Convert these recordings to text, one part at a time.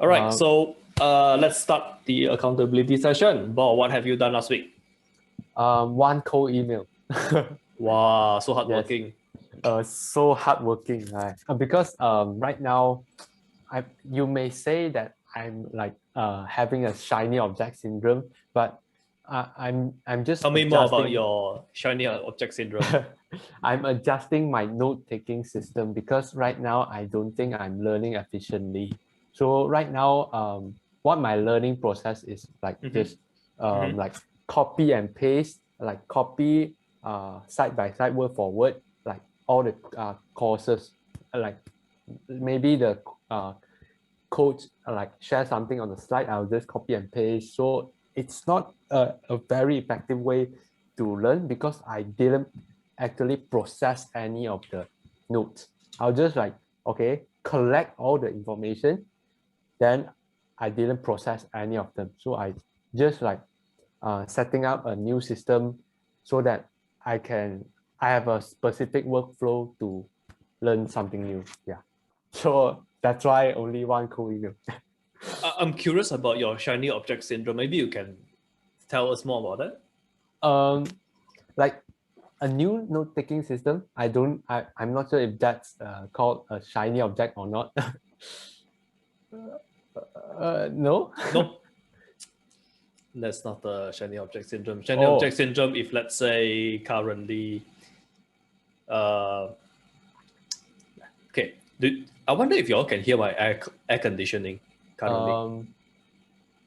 All right, so let's start the accountability session. Bob, what have you done last week? One cold email. Wow, so hardworking. So hardworking, right? Because right now, you may say that I'm like having a shiny object syndrome, but I'm just Tell me more about adjusting. your shiny object syndrome. I'm adjusting my note-taking system because right now I don't think I'm learning efficiently. So right now, what my learning process is like just like copy and paste, like copy side by side, word for word, like all the courses, like maybe the coach like share something on the slide, I'll just copy and paste. So it's not a very effective way to learn because I didn't actually process any of the notes. I'll just like, okay, collect all the information, then I didn't process any of them. So I just like setting up a new system so that I have a specific workflow to learn something new. Yeah. So that's why only one cool email. I'm curious about your shiny object syndrome. Maybe you can tell us more about that. Like a new note-taking system. I'm not sure if that's called a shiny object or not. No. No, that's not the shiny object syndrome. Shiny object syndrome, if let's say currently, okay. I wonder if y'all can hear my air conditioning currently.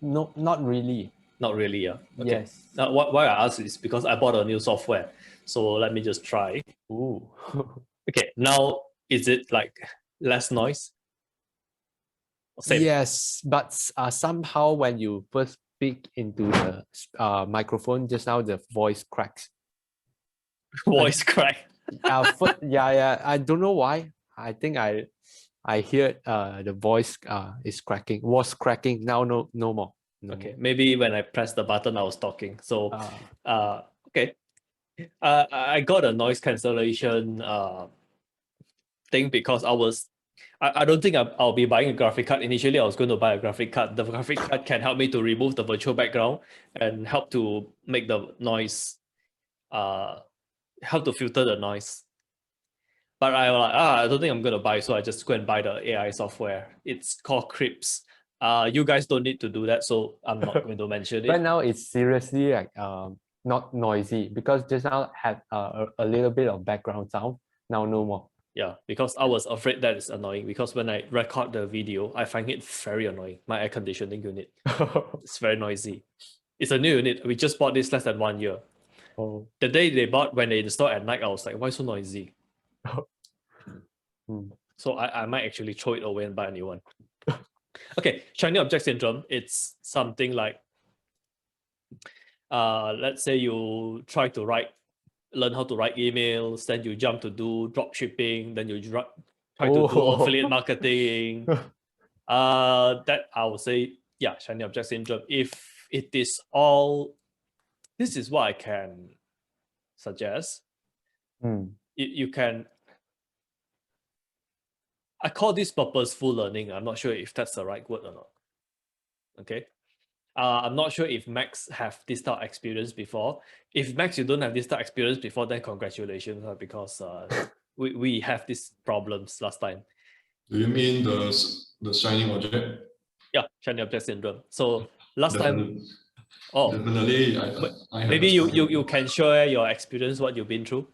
No, not really. Not really, yeah. Okay. Yes. Now, why I ask is because I bought a new software. So let me just try. Ooh. Okay, now is it like less noise? Same. Yes, but somehow when you first speak into the microphone, just now the voice cracks. Voice crack. Yeah. I don't know why. I think I hear the voice is cracking. Was cracking. Now no more. No okay, more. maybe when I pressed the button, I was talking. So, okay. I got a noise cancellation thing because I don't think I'll be buying a graphic card. Initially, I was going to buy a graphic card. The graphic card can help me to remove the virtual background and help to make the noise, help to filter the noise. But I was like, I don't think I'm going to buy, so I just go and buy the AI software. It's called Crips. You guys don't need to do that, so I'm not going to mention it. Right now, it's seriously like not noisy because just now had a little bit of background sound. Now no more. Yeah, because I was afraid that it's annoying because when I record the video, I find it very annoying. My air conditioning unit, it's very noisy. It's a new unit. We just bought this less than 1 year. Oh. The day they bought, when they installed at night, I was like, why so noisy? So I might actually throw it away and buy a new one. Okay, shiny object syndrome. It's something like, let's say you try to learn how to write emails, then you jump to do drop shipping, then you try to do affiliate marketing. That I would say, yeah, shiny object syndrome. If it is all, this is what I can suggest. You can, I call this purposeful learning. I'm not sure if that's the right word or not. Okay. I'm not sure if Max have this type of experience before. If Max, you don't have this type of experience before, then congratulations, because we have these problems last time. Do you mean the shiny object? Yeah, shiny object syndrome. So last time, definitely, I maybe you can share your experience, what you've been through.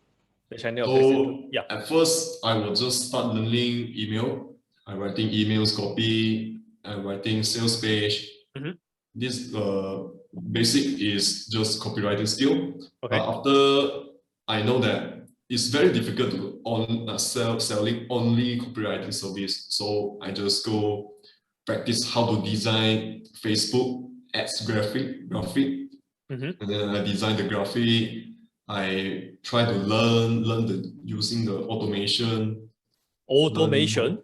The shiny object syndrome. Yeah. At first, I will just start learning email. I'm writing emails, copy, and writing sales page. This basic is just copywriting skill. Okay. But after I know that it's very difficult to selling only copywriting service, so I just go practice how to design Facebook ads graphic, and then I design the graphic. I try to learn using the automation. Automation?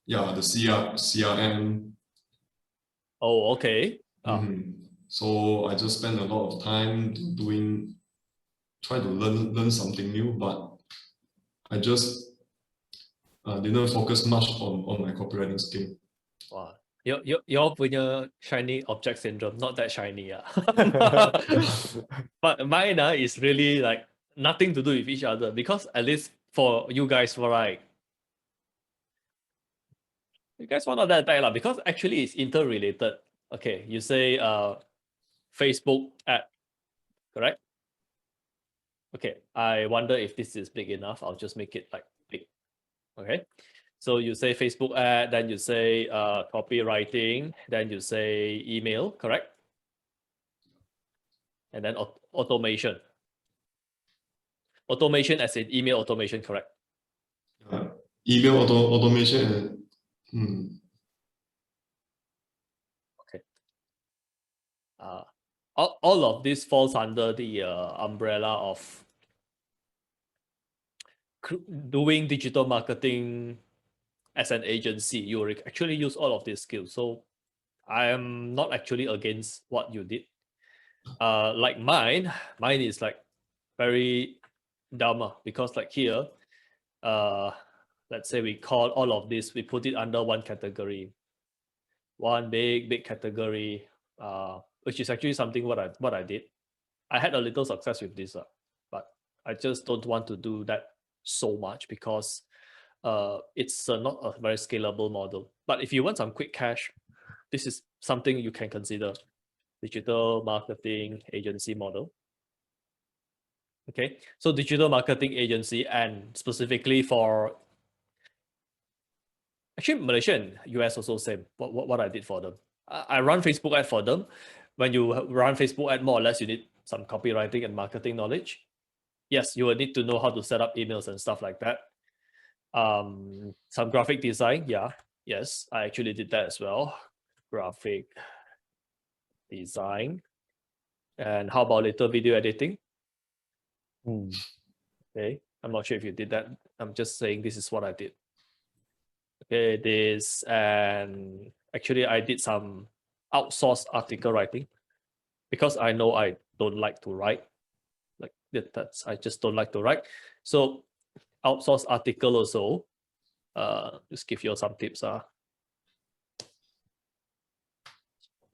Yeah, the CRM. Oh, okay. So I just spend a lot of time try to learn something new, but I just didn't focus much on my copywriting skill. Wow. Your punya shiny object syndrome, not that shiny. But mine is really like nothing to do with each other, because at least for you guys, right? You guys are not that bad, because actually it's interrelated. Okay, you say Facebook ad, correct? Okay, I wonder if this is big enough. I'll just make it like big. Okay, so you say Facebook ad, then you say copywriting, then you say email, correct? And then automation. Automation as in email automation, correct? Email automation and Okay. All of this falls under the umbrella of doing digital marketing as an agency. You actually use all of these skills. So I am not actually against what you did. Like mine is like very dumb, because like here, let's say we call all of this, we put it under one category, one big category, which is actually something what I did. I had a little success with this, but I just don't want to do that so much, because it's not a very scalable model. But if you want some quick cash, this is something you can consider. Digital marketing agency model. Okay, so digital marketing agency, and specifically for actually Malaysia and US also same. What I did for them, I run Facebook ad for them. When you run Facebook ad, more or less you need some copywriting and marketing knowledge. Yes, you will need to know how to set up emails and stuff like that. Some graphic design, yeah, yes, I actually did that as well. Graphic design. And how about little video editing? Okay, I'm not sure if you did that. I'm just saying this is what I did. Okay, this, and actually I did some outsourced article writing, because I know I don't like to write. Like that's I just don't like to write. So outsourced article also. Just give you some tips. You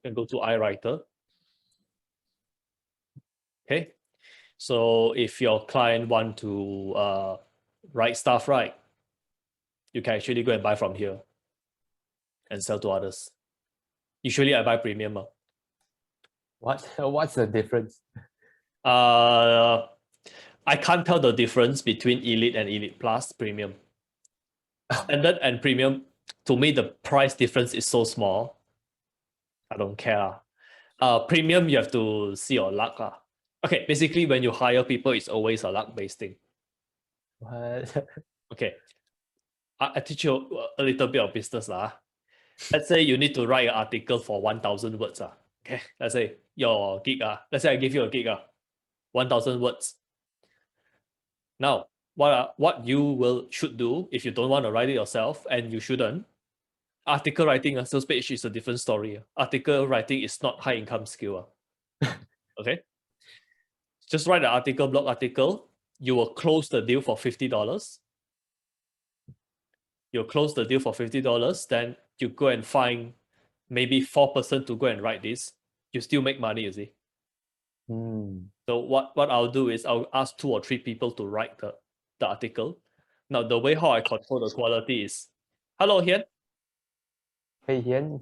can go to iWriter. Okay, so if your client want to write stuff, right, you can actually go and buy from here and sell to others. Usually I buy premium. What's the difference? I can't tell the difference between Elite and Elite Plus premium. Standard and premium, to me, the price difference is so small. I don't care. Premium, you have to see your luck. Okay, basically, when you hire people, it's always a luck-based thing. What? Okay, I teach you a little bit of business. Let's say you need to write an article for 1,000 words. Okay, let's say your gig. Let's say I give you a gig. 1,000 words. Now, what you should do if you don't want to write it yourself, and you shouldn't, article writing, sales page is a different story. Article writing is not high income skill. Okay, just write an article, blog article. You will close the deal for $50. You'll close the deal for $50. Then you go and find maybe 4% to go and write this. You still make money, you see. So what I'll do is I'll ask 2 or 3 people to write the article. Now the way how I control the quality is, hello Hian. Hey Hian.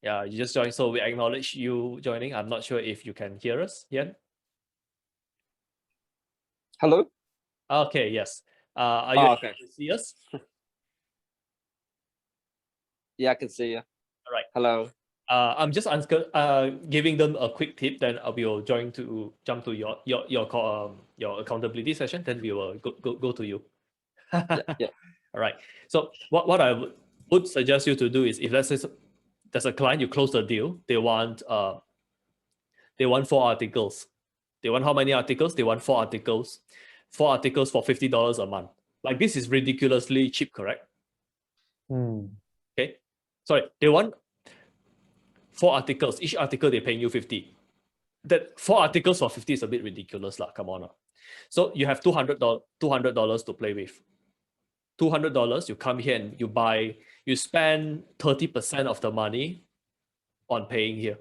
Yeah, you just joined, so we acknowledge you joining. I'm not sure if you can hear us, Hian. Hello. Okay, yes. Are you able to see us? Yeah, I can see you. All right. Hello. I'm just giving them a quick tip. Then I will jump to your accountability session. Then we will go to you. Yeah. All right. So what I would suggest you to do is, if let's say there's a client, you close the deal. They want 4 articles. They want how many articles? They want 4 articles. 4 articles for $50 a month. Like, this is ridiculously cheap, correct? Okay. Sorry, they want 4 articles. Each article they're paying you 50. That 4 articles for 50 is a bit ridiculous, lah. Come on. So you have $200 to play with. $200, you come here and you spend 30% of the money on paying here.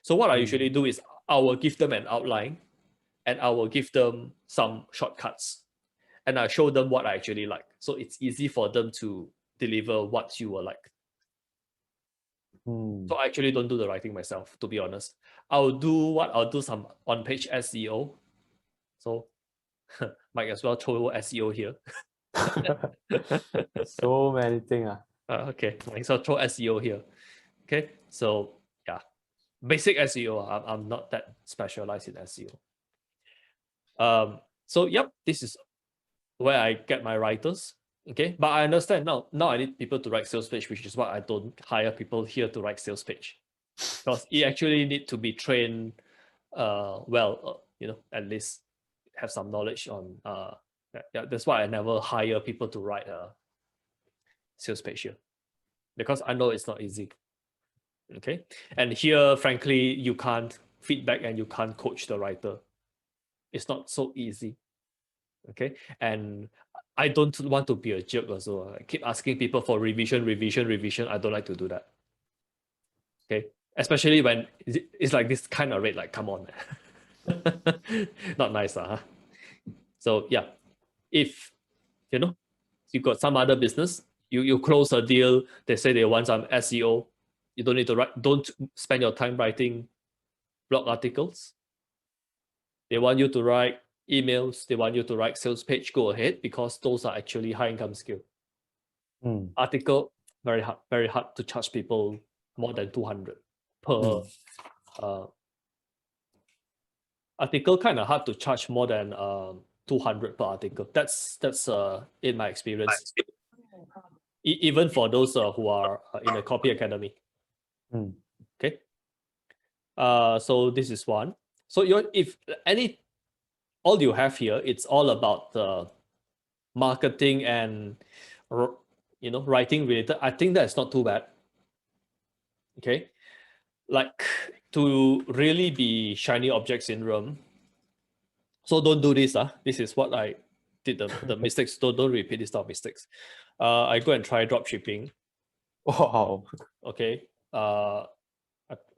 So what I usually do is I will give them an outline and I will give them some shortcuts and I show them what I actually like. So it's easy for them to deliver what you will like. So I actually don't do the writing myself, to be honest. I'll do some on-page SEO. So might as well throw SEO here. So many things. Okay, might as well throw SEO here. Okay, so yeah, basic SEO. I'm not that specialized in SEO. So yep, this is where I get my writers. Okay, but I understand now I need people to write sales page, which is why I don't hire people here to write sales page, because you actually need to be trained at least have some knowledge on that's why I never hire people to write a sales page here, because I know it's not easy. Okay, and here frankly you can't feedback and you can't coach the writer. It's not so easy. Okay, and I don't want to be a jerk also. I keep asking people for revision. I don't like to do that. Okay, especially when it's like this kind of rate, like come on. Not nice, huh? So yeah, if you got some other business, you close a deal, they say they want some SEO, you don't need to write, don't spend your time writing blog articles. They want you to write emails, they want you to write sales page, go ahead, because those are actually high income skill. Article, very hard to charge people more than 200 per article, kind of hard to charge more than 200 per article. That's in my experience. Even for those who are in the copy academy. Okay. So this is one. So all you have here, it's all about marketing and writing related. I think that's not too bad. Okay, like to really be shiny object syndrome. So don't do this. This is what I did the mistakes. Don't repeat this type of mistakes. I go and try drop shipping. Wow. Okay. I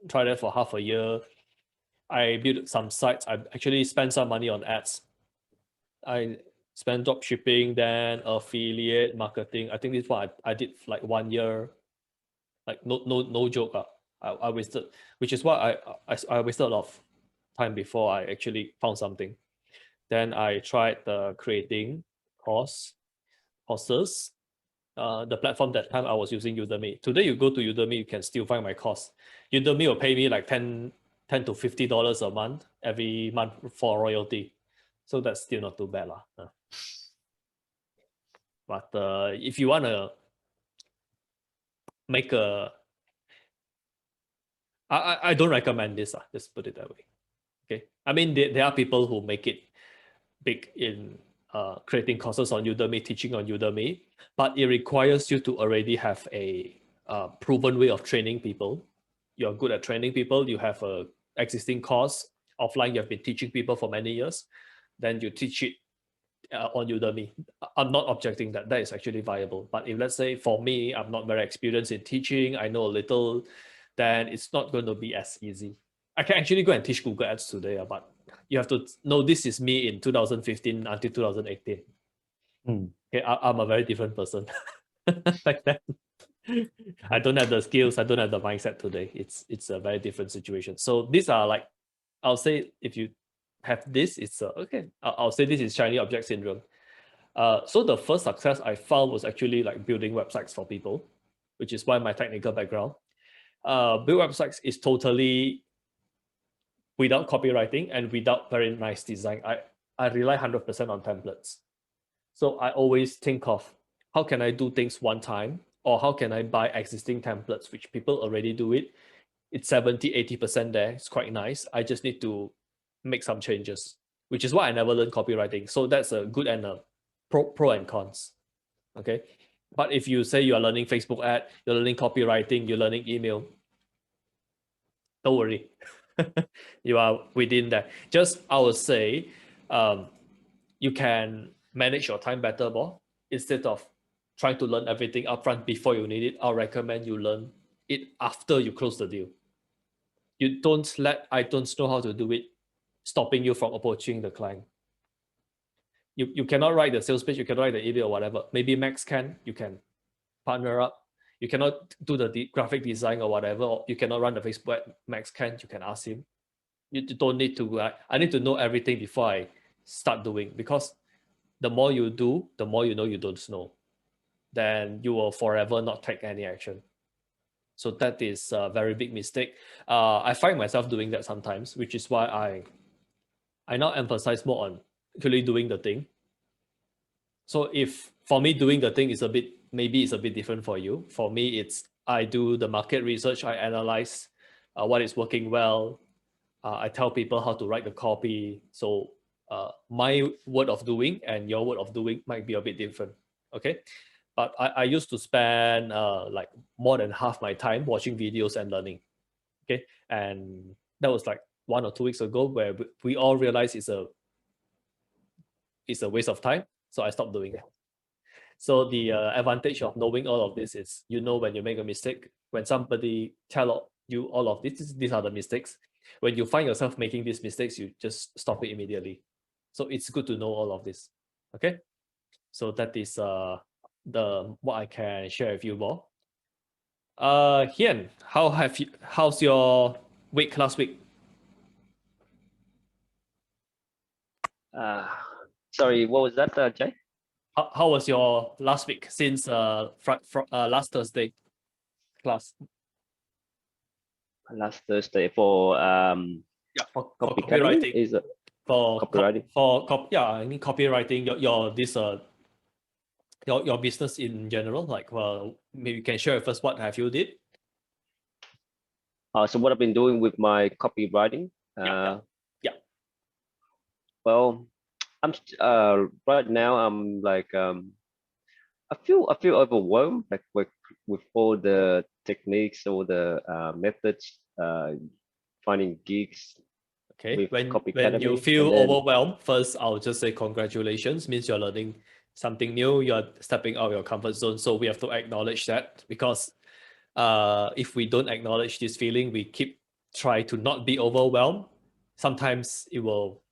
tried that for half a year. I built some sites. I actually spent some money on ads. I spent drop shipping, then affiliate marketing. I think this one I did like 1 year. Like no joke. I wasted, which is why I wasted a lot of time before I actually found something. Then I tried creating courses. The platform that time I was using Udemy. Today you go to Udemy, you can still find my course. Udemy will pay me like $10 to $50 a month every month for royalty. So that's still not too bad. But if you want to make I don't recommend this. Just put it that way. Okay. I mean, there are people who make it big in creating courses on Udemy, teaching on Udemy, but it requires you to already have a proven way of training people. You're good at training people. You have a existing course offline. You have been teaching people for many years. Then you teach it on Udemy. I'm not objecting that. That is actually viable. But if let's say for me, I'm not very experienced in teaching, I know a little, then it's not going to be as easy. I can actually go and teach Google Ads today, but you have to know this is me in 2015 until 2018. Okay, I'm a very different person back then. I don't have the skills. I don't have the mindset today. It's a very different situation. So these are like, I'll say if you have this, it's okay. I'll say this is shiny object syndrome. So the first success I found was actually like building websites for people, which is why my technical background. Build websites is totally without copywriting and without very nice design. I rely 100% on templates. So I always think of how can I do things one time, or how can I buy existing templates, which people already do it. It's 70-80% there. It's quite nice. I just need to make some changes, which is why I never learned copywriting. So that's a good and a pro and cons. Okay. But if you say you are learning Facebook ad, you're learning copywriting, you're learning email, don't worry. You are within that. Just I would say you can manage your time better more. instead of trying to learn everything upfront before you need it, I'll recommend you learn it after you close the deal. You don't let I don't know how to do it stopping you from approaching the client. You cannot write the sales page, you cannot write the email or whatever. Maybe Max can, you can partner up. You cannot do the graphic design or whatever, or you cannot run the Facebook ad. Max can, you can ask him. You don't need to, I need to know everything before I start doing, because the more you do, the more you know you don't know. Then you will forever not take any action. So that is a very big mistake. I find myself doing that sometimes, which is why I now emphasize more on actually doing the thing. So if for me doing the thing is maybe it's a bit different for you. For me, it's I do the market research, I analyze what is working well. I tell people how to write the copy. So my word of doing and your word of doing might be a bit different. Okay. But I used to spend like more than half my time watching videos and learning. Okay. And that was like 1 or 2 weeks ago, where we all realized it's a waste of time. So I stopped doing it. So the advantage of knowing all of this is, when you make a mistake, when somebody tell you all of these are the mistakes. When you find yourself making these mistakes, you just stop it immediately. So it's good to know all of this. Okay. So that is what I can share with you more. Hian, how's your week last week? Sorry, what was that, Jay? How was your last week since last Thursday class? Last Thursday for for copywriting is for copywriting. I mean copywriting. Your business in general. Like, maybe you can share with us what have you did. So what I've been doing with my copywriting. Yeah. Well, I'm right now I'm like I feel overwhelmed, like with all the techniques, all the methods, finding gigs. Okay. When you Academy, feel overwhelmed, first I'll just say congratulations. Means you're learning something new. You're stepping out of your comfort zone. So we have to acknowledge that, because if we don't acknowledge this feeling, we keep try to not be overwhelmed. Sometimes it will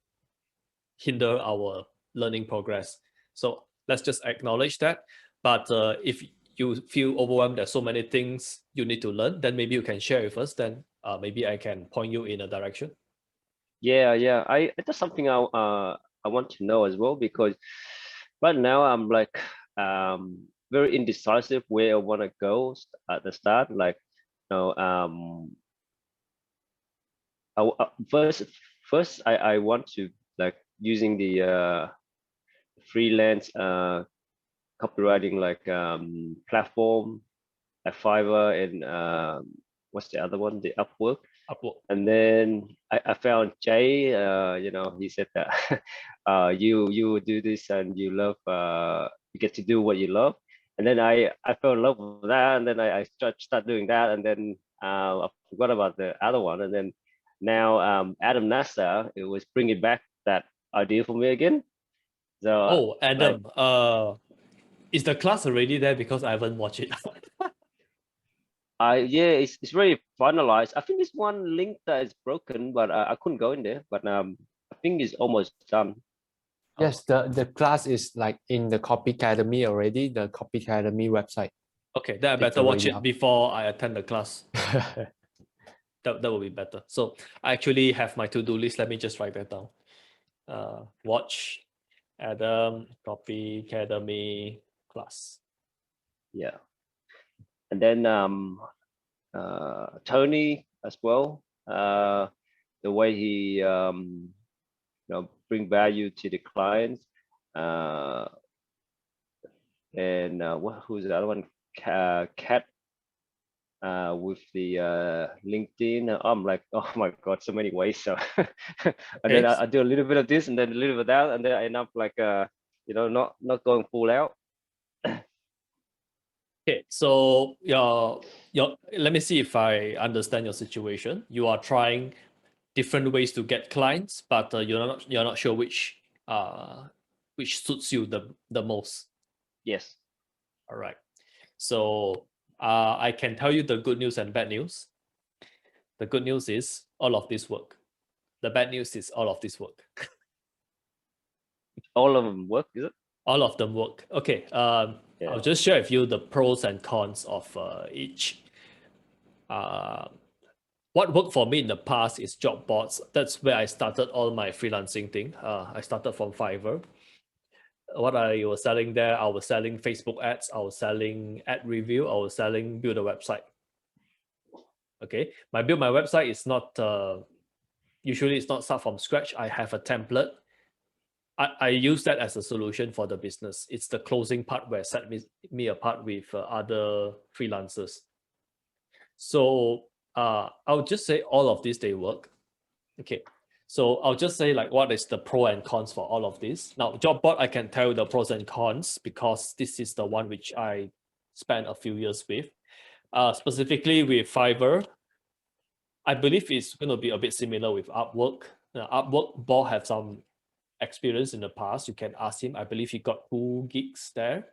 hinder our learning progress. So let's just acknowledge that. But if you feel overwhelmed, there's so many things you need to learn, then maybe you can share with us. Then maybe I can point you in a direction. Yeah. That's something I want to know as well, because right now I'm like very indecisive where I want to go at the start. Like, first I want to like using the freelance copywriting like platform at Fiverr and what's the other one, the Upwork. And then I found Jay. He said that you do this and you love you get to do what you love. And then I fell in love with that, and then I start doing that, and then I forgot about the other one. And then now Adam Nasser, it was bringing back that idea for me again. So Adam, is the class already there? Because I haven't watched it. Yeah, it's very finalized. I think there's one link that is broken, but I couldn't go in there. But I think it's almost done. Yes, the class is like in the Copy Academy already, the Copy Academy website. Okay, then I better watch it before I attend the class. That will be better. So I actually have my to-do list. Let me just write that down. Watch Adam Copy Academy class. Yeah. And then Tony as well. The way he bring value to the clients. And who's the other one? Kat with the LinkedIn. I'm like, oh my god, so many ways. So and then I do a little bit of this and then a little bit of that, and then I end up like not going full out. Okay, so your let me see if I understand your situation. You are trying different ways to get clients, but you're not sure which suits you the most. Yes. All right. So I can tell you the good news and bad news. The good news is all of this work. The bad news is all of this work. All of them work, is it? All of them work. Okay. Yeah. I'll just share with you the pros and cons of each. What worked for me in the past is job boards. That's where I started all my freelancing thing. I started from Fiverr. What I was selling there, I was selling Facebook ads, I was selling ad review, I was selling build a website. Okay, my website is not usually it's not start from scratch. I have a template. I use that as a solution for the business. It's the closing part where set me apart with other freelancers. So I'll just say all of these they work. Okay, so I'll just say like what is the pro and cons for all of this. Now job board I can tell you the pros and cons because this is the one which I spent a few years with. Specifically with Fiverr, I believe it's going to be a bit similar with Upwork. Upwork, Bob have some experience in the past. You can ask him. I believe he got 2 gigs there.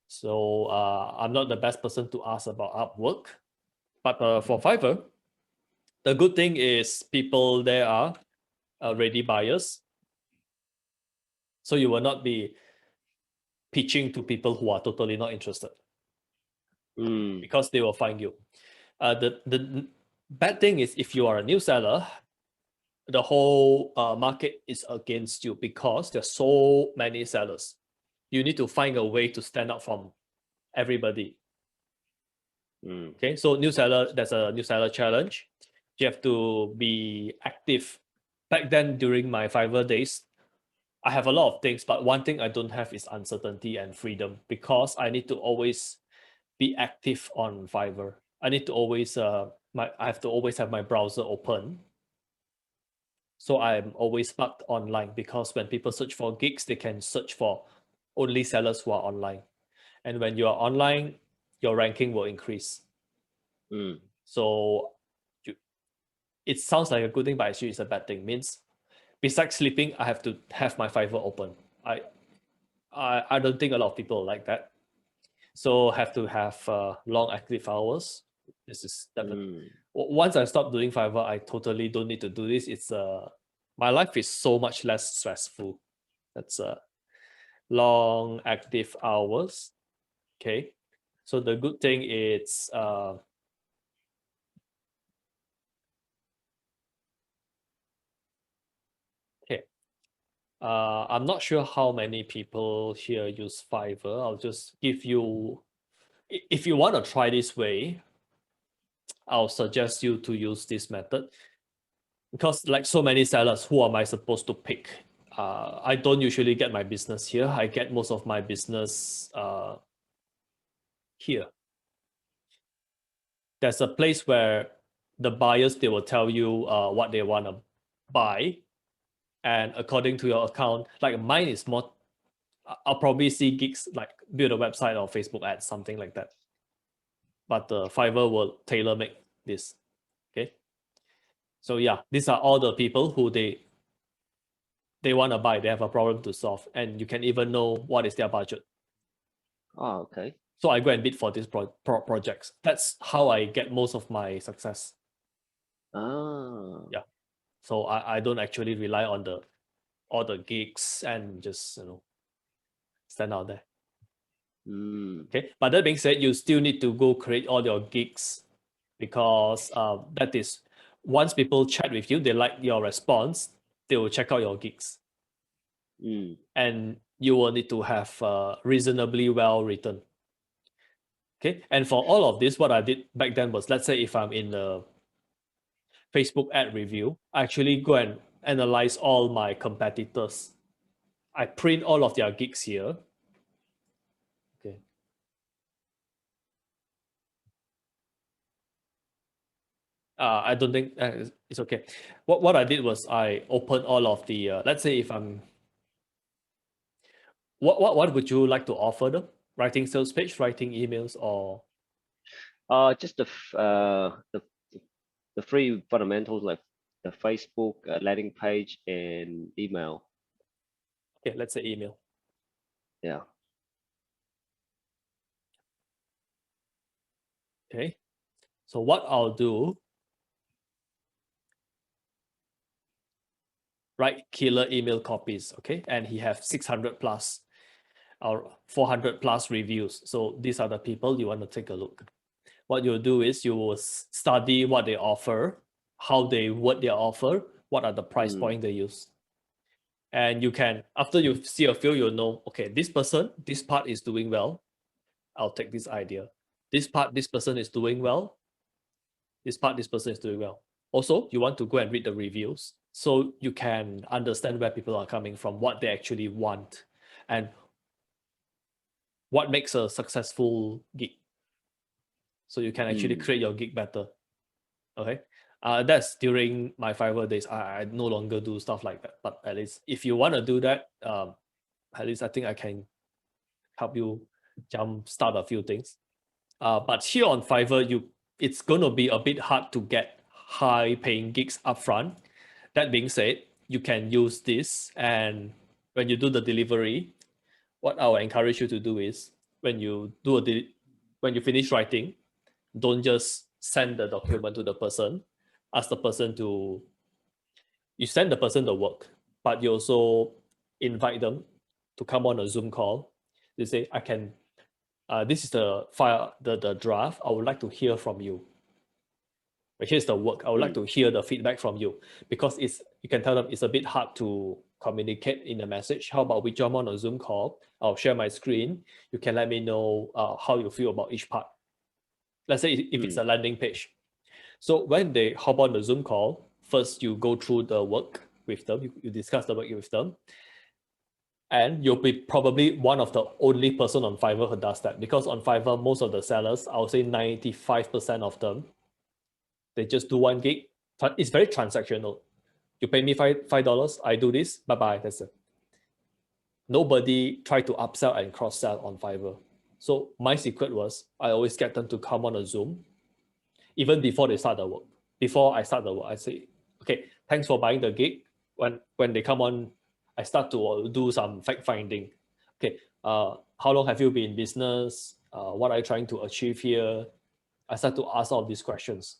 So I'm not the best person to ask about Upwork. But for Fiverr, the good thing is people there are ready buyers. So you will not be pitching to people who are totally not interested because they will find you. The bad thing is if you are a new seller, the whole market is against you because there's so many sellers. You need to find a way to stand out from everybody. Okay, so new seller, there's a new seller challenge. You have to be active. Back then, during my Fiverr days, I have a lot of things, but one thing I don't have is uncertainty and freedom because I need to always be active on Fiverr. I need to always I have to always have my browser open. So I'm always parked online because when people search for gigs, they can search for only sellers who are online. And when you are online, your ranking will increase. So it sounds like a good thing, but actually it's a bad thing. Means besides sleeping, I have to have my Fiverr open. I don't think a lot of people like that. So have to have long active hours. This is definitely once I stop doing Fiverr, I totally don't need to do this. It's my life is so much less stressful. That's long active hours. Okay, so the good thing is okay. I'm not sure how many people here use Fiverr. I'll just give you, if you want to try this way, I'll suggest you to use this method because like so many sellers, who am I supposed to pick? I don't usually get my business here. I get most of my business here. There's a place where the buyers, they will tell you what they want to buy. And according to your account, like mine is more, I'll probably see gigs like build a website or Facebook ads, something like that. But the Fiverr will tailor make this. Okay. So yeah, these are all the people who they want to buy. They have a problem to solve, and you can even know what is their budget. Oh, okay. So I go and bid for these projects. That's how I get most of my success. Yeah. So I don't actually rely on all the gigs and just stand out there. Okay. But that being said, you still need to go create all your gigs because that is once people chat with you, they like your response, they will check out your gigs. And you will need to have reasonably well written. Okay, and for all of this, what I did back then was, let's say if I'm in the Facebook ad review, I actually go and analyze all my competitors. I print all of their gigs here. Okay. I don't think it's okay. What I did was I opened all of the, let's say if I'm, what would you like to offer them? Writing sales page, writing emails, or? Just the free fundamentals like the Facebook landing page and email. Okay, let's say email. Yeah. Okay, so what I'll do, write killer email copies, okay? And he have 600 plus or 400 plus reviews. So these are the people you want to take a look. What you'll do is you will study what they offer, how they word their offer, what are the price point they use. And you can, after you see a few, you'll know, okay, this person, this part is doing well. I'll take this idea. This part, this person is doing well. This part, this person is doing well. Also, you want to go and read the reviews so you can understand where people are coming from, what they actually want, and what makes a successful gig. So you can actually create your gig better. Okay. That's during my Fiverr days. I no longer do stuff like that. But at least if you want to do that, at least I think I can help you start a few things. But here on Fiverr, it's going to be a bit hard to get high paying gigs upfront. That being said, you can use this, and when you do the delivery, what I will encourage you to do is when you finish writing, don't just send the document to the person. Ask the person you send the person the work, but you also invite them to come on a Zoom call. They say, this is the file, the draft. I would like to hear from you. But here's the work. I would like to hear the feedback from you, because you can tell them it's a bit hard to communicate in a message. How about we jump on a Zoom call? I'll share my screen. You can let me know how you feel about each part. Let's say if it's a landing page. So when they hop on the Zoom call, first you go through the work with them. You discuss the work with them. And you'll be probably one of the only person on Fiverr who does that, because on Fiverr, most of the sellers, I would say 95% of them, they just do one gig. It's very transactional. You pay me $5, I do this, bye-bye, that's it. Nobody try to upsell and cross-sell on Fiverr. So my secret was, I always get them to come on a Zoom, even before they start the work. Before I start the work, I say, okay, thanks for buying the gig. When they come on, I start to do some fact finding. Okay, how long have you been in business? What are you trying to achieve here? I start to ask all these questions.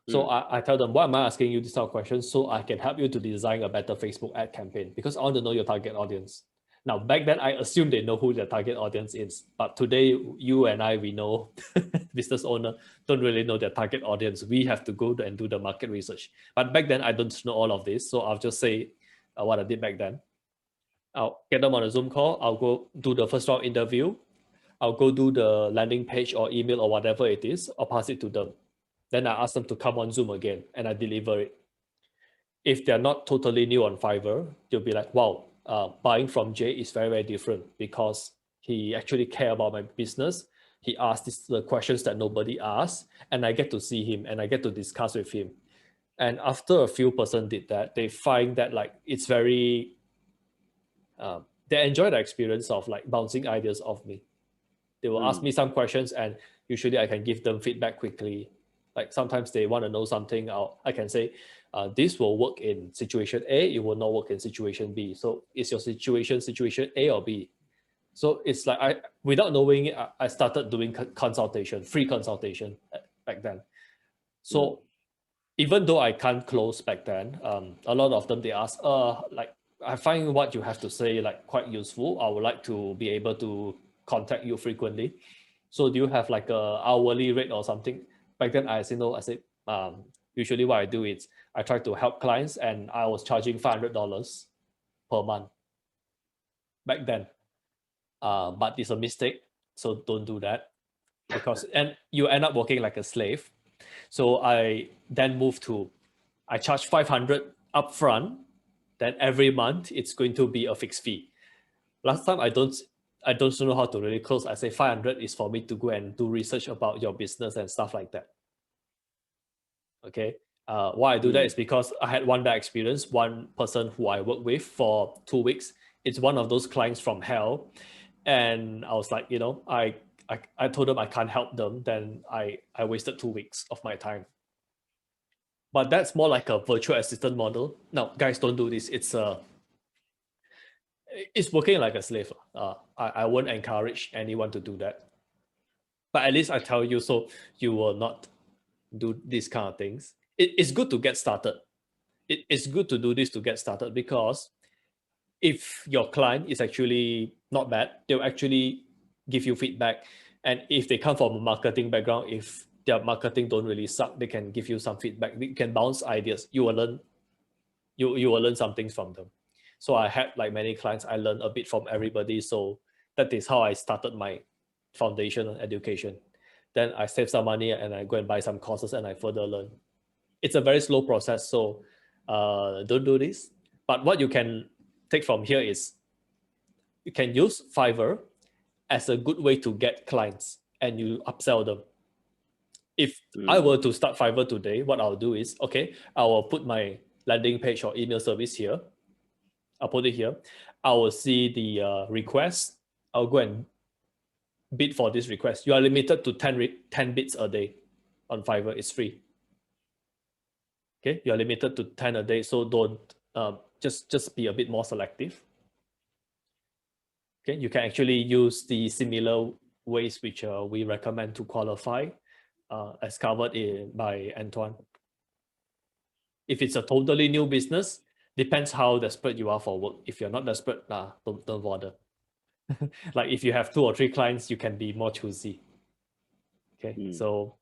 So I tell them, why am I asking you these type of questions? So I can help you to design a better Facebook ad campaign, because I want to know your target audience. Now, back then, I assume they know who their target audience is. But today, you and I, we know business owner don't really know their target audience. We have to go and do the market research. But back then, I don't know all of this. So I'll just say what I did back then. I'll get them on a Zoom call. I'll go do the first round interview. I'll go do the landing page or email or whatever it is. I'll pass it to them. Then I ask them to come on Zoom again, and I deliver it. If they're not totally new on Fiverr, they'll be like, wow, buying from Jay is very, very different, because he actually care about my business. He asked the questions that nobody asked, and I get to see him and I get to discuss with him. And after a few person did that, they find that like it's very, they enjoy the experience of like bouncing ideas off me. They will ask me some questions, and usually I can give them feedback quickly. Like sometimes they want to know something, I can say, this will work in situation A, it will not work in situation B. So is your situation A or B? So it's like without knowing it, I started doing consultation, free consultation back then. So even though I can't close back then, a lot of them, they ask, like, I find what you have to say like quite useful. I would like to be able to contact you frequently. So do you have like a hourly rate or something? Back then I said no. I said usually what I do is I try to help clients, and I was charging $500 per month back then. But it's a mistake, so don't do that, because and you end up working like a slave. So I then moved to, I charge 500 upfront. Then every month it's going to be a fixed fee. Last time I don't know how to really close. I say 500 is for me to go and do research about your business and stuff like that. Okay. Why I do that is because I had one bad experience. One person who I worked with for 2 weeks, it's one of those clients from hell. And I was like, I told them I can't help them. Then I wasted 2 weeks of my time. But that's more like a virtual assistant model. Now, guys, don't do this. It's working like a slave. I won't encourage anyone to do that. But at least I tell you, so you will not do these kind of things. It's good to get started. It's good to do this to get started, because if your client is actually not bad, they'll actually give you feedback. And if they come from a marketing background, if their marketing don't really suck, they can give you some feedback. You can bounce ideas. You will learn. You will learn some things from them. So I had like many clients. I learned a bit from everybody. So that is how I started my foundation education. Then I save some money and I go and buy some courses and I further learn. It's a very slow process. So don't do this. But what you can take from here is you can use Fiverr as a good way to get clients and you upsell them. If I were to start Fiverr today, what I'll do is, okay, I will put my landing page or email service here. I'll put it here. I will see the request. I'll go and bid for this request. You are limited to 10 bids a day on Fiverr. It's free. Okay, you are limited to 10 a day, so don't just be a bit more selective. Okay, you can actually use the similar ways which we recommend to qualify, as covered by Antoine. If it's a totally new business, depends how desperate you are for work. If you're not desperate, don't bother. Like if you have 2 or 3 clients, you can be more choosy. Okay, so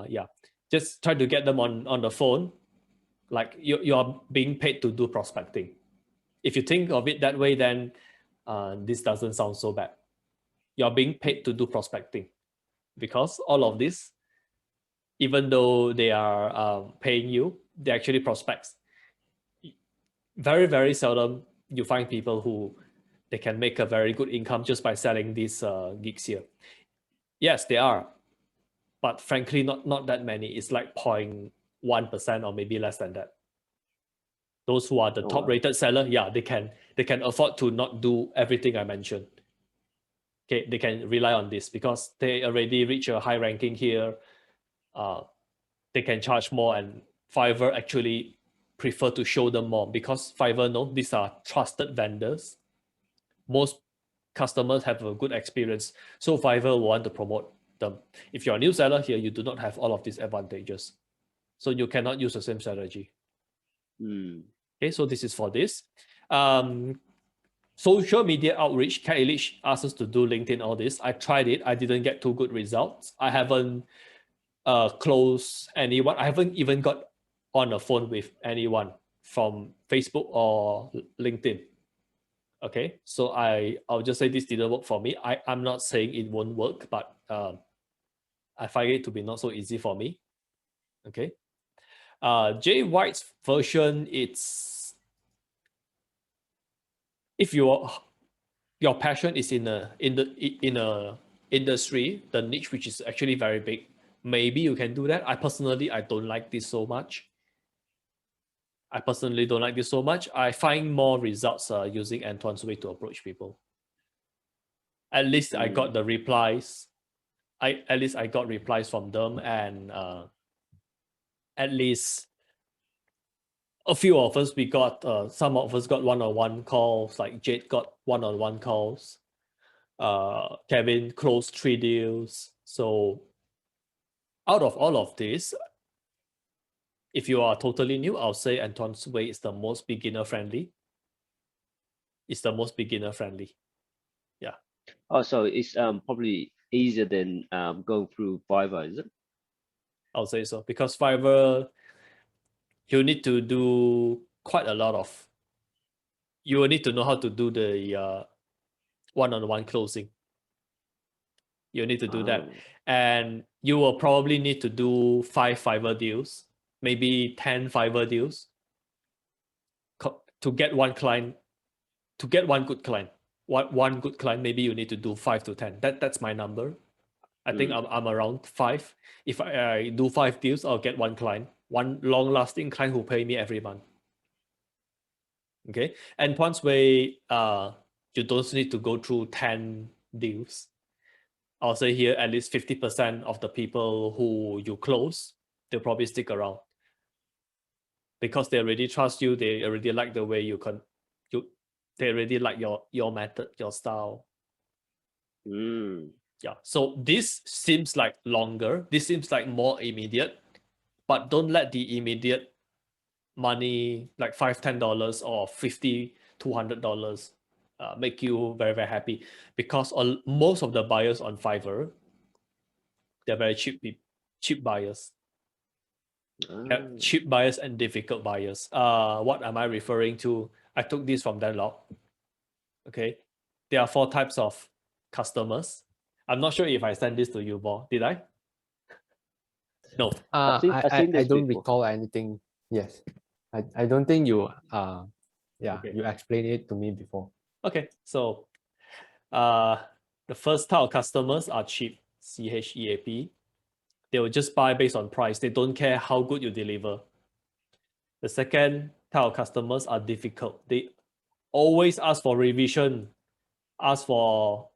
yeah, just try to get them on the phone. Like you're being paid to do prospecting. If you think of it that way, then this doesn't sound so bad. You're being paid to do prospecting, because all of this, even though they are paying you, they actually prospects. Very, very seldom you find people who they can make a very good income just by selling these gigs here. Yes, they are, but frankly, not that many. It's like 0.1% or maybe less than that. Those who are the top rated seller, yeah, they can afford to not do everything I mentioned. Okay, they can rely on this because they already reach a high ranking here. They can charge more, and Fiverr actually prefer to show them more because Fiverr know these are trusted vendors. Most customers have a good experience, so Fiverr want to promote them. If you're a new seller here, you do not have all of these advantages, so you cannot use the same strategy. Okay, so this is for this. Social media outreach, Cat Illich asked us to do LinkedIn, all this. I tried it. I didn't get too good results. I haven't closed anyone. I haven't even got on a phone with anyone from Facebook or LinkedIn. Okay, so I'll just say this didn't work for me. I'm not saying it won't work, but I find it to be not so easy for me. Okay. Jay White's version, it's if your passion is in a industry, the niche which is actually very big, maybe you can do that. I don't like this so much. I personally don't like this so much. I find more results using Antoine's way to approach people. At least I got the replies. At least I got replies from them, and at least a few of us, we got some of us got one-on-one calls, like Jade got one-on-one calls. Kevin closed 3 deals. So out of all of this, if you are totally new, I'll say Antoine's way is the most beginner friendly. It's the most beginner friendly. Yeah. Oh, so it's probably easier than going through Fiverr, is it? I'll say so, because Fiverr, you need to do quite a lot of. You will need to know how to do the one-on-one closing. You need to do that, and you will probably need to do 5 Fiverr deals, maybe 10 Fiverr deals, to get one client. To get one good client, one good client, maybe you need to do 5 to 10. That's my number. I think I'm around 5. If I do 5 deals, I'll get one client, one long-lasting client who pay me every month. Okay, and once way, you don't need to go through 10 deals. I'll say here at least 50% of the people who you close, they'll probably stick around because they already trust you. They already like the way they already like your method, your style. Yeah. So this seems like longer. This seems like more immediate, but don't let the immediate money like $5, $10 or $50, $200 make you very, very happy, because most of the buyers on Fiverr, they're very cheap buyers. Cheap buyers and difficult buyers. What am I referring to? I took this from Dan Lok. Okay. There are 4 types of customers. I'm not sure if I sent this to you, Bo. Did I? No. I've seen I this don't before. recall anything. Yes. I don't think you Okay. you explained it to me before. Okay. So the first type of customers are cheap, CHEAP. They will just buy based on price. They don't care how good you deliver. The second type of customers are difficult. They always ask for revision, ask for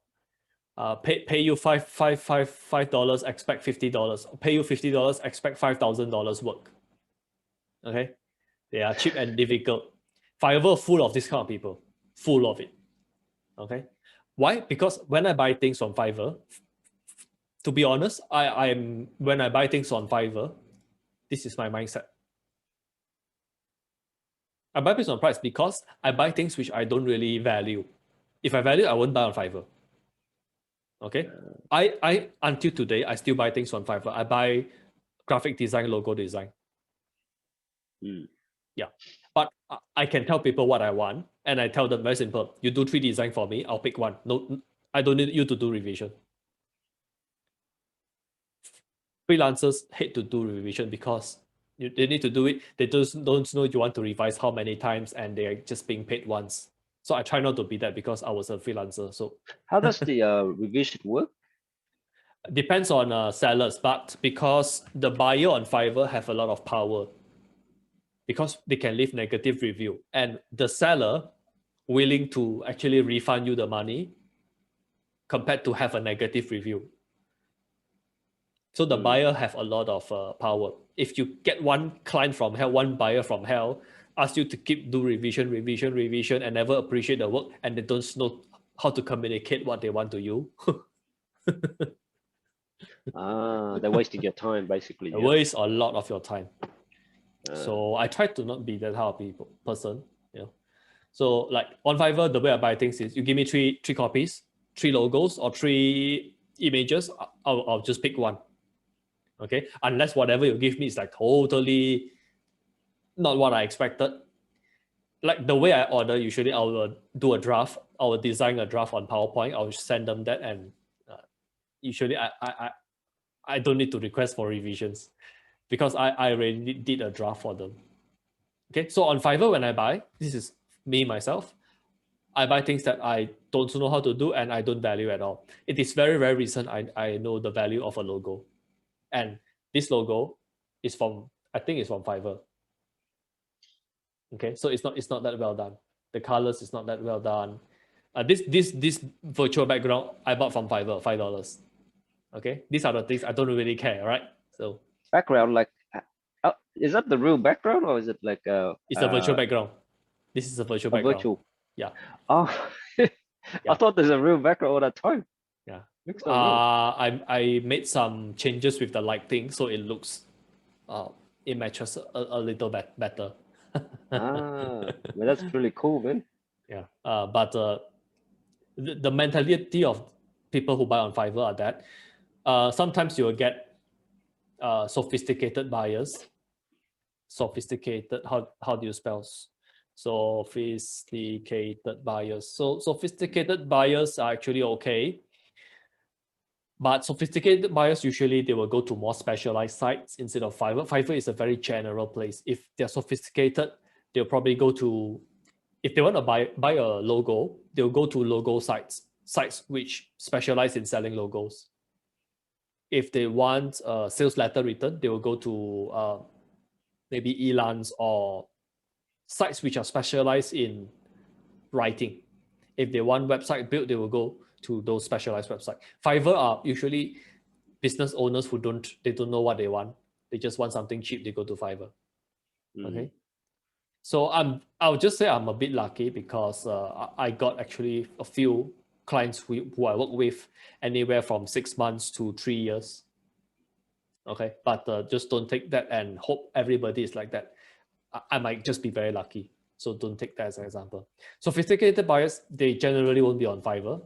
pay you $5, expect $50. Pay you $50, expect $5,000 work. Okay, they are cheap and difficult. Fiverr full of this kind of people, full of it. Okay, why? Because when I buy things from Fiverr, to be honest, when I buy things on Fiverr, this is my mindset. I buy based on price because I buy things which I don't really value. If I value, I won't buy on Fiverr. Okay, I until today I still buy things on Fiverr. I buy graphic design, logo design. Yeah, but I can tell people what I want, and I tell them very simple. You do 3 design for me, I'll pick one. No, I don't need you to do revision. Freelancers hate to do revision because they need to do it. They don't know you want to revise how many times, and they're just being paid once. So I try not to be that because I was a freelancer. So how does the revision work? Depends on sellers, but because the buyer on Fiverr have a lot of power, because they can leave negative review, and the seller willing to actually refund you the money compared to have a negative review. So the buyer have a lot of power. If you get one client from hell, one buyer from hell, ask you to do revision, and never appreciate the work, and they don't know how to communicate what they want to you. They're wasting your time, basically. It wastes a lot of your time. So I try to not be that type of person. You know. So like on Fiverr, the way I buy things is you give me three copies, 3 logos or 3 images. I'll just pick one. Okay, unless whatever you give me is like totally not what I expected. Like the way I order, usually I will do a draft. I will design a draft on PowerPoint. I will send them that, and usually I don't need to request for revisions because I already did a draft for them. Okay, so on Fiverr, when I buy, this is me myself, I buy things that I don't know how to do and I don't value at all. It is very, very recent I know the value of a logo. And this logo is I think it's from Fiverr. Okay, so it's not that well done. The colors is not that well done. This virtual background I bought from Fiverr, $5. Okay, these are the things I don't really care, right? So background, like, is that the real background or is it like it's a virtual background. This is a virtual background. Virtual. Yeah. Oh, I thought there's a real background all the time. Yeah. So I made some changes with the lighting, so it looks it matches a little bit better. Well, that's really cool, man. Yeah. But the mentality of people who buy on Fiverr are that sometimes you will get sophisticated buyers. Sophisticated, how do you spell sophisticated buyers? So sophisticated buyers are actually okay. But sophisticated buyers, usually they will go to more specialized sites instead of Fiverr. Fiverr is a very general place. If they're sophisticated, they'll probably go to, if they want to buy a logo, they'll go to logo sites which specialize in selling logos. If they want a sales letter written, they will go to maybe Elance or sites which are specialized in writing. If they want website built, they will go to those specialized websites. Fiverr are usually business owners who don't know what they want. They just want something cheap. They go to Fiverr. Okay. So I'll just say I'm a bit lucky because I got actually a few clients who I work with anywhere from 6 months to 3 years. Okay, but just don't take that and hope everybody is like that. I might just be very lucky. So don't take that as an example. Sophisticated buyers, they generally won't be on Fiverr.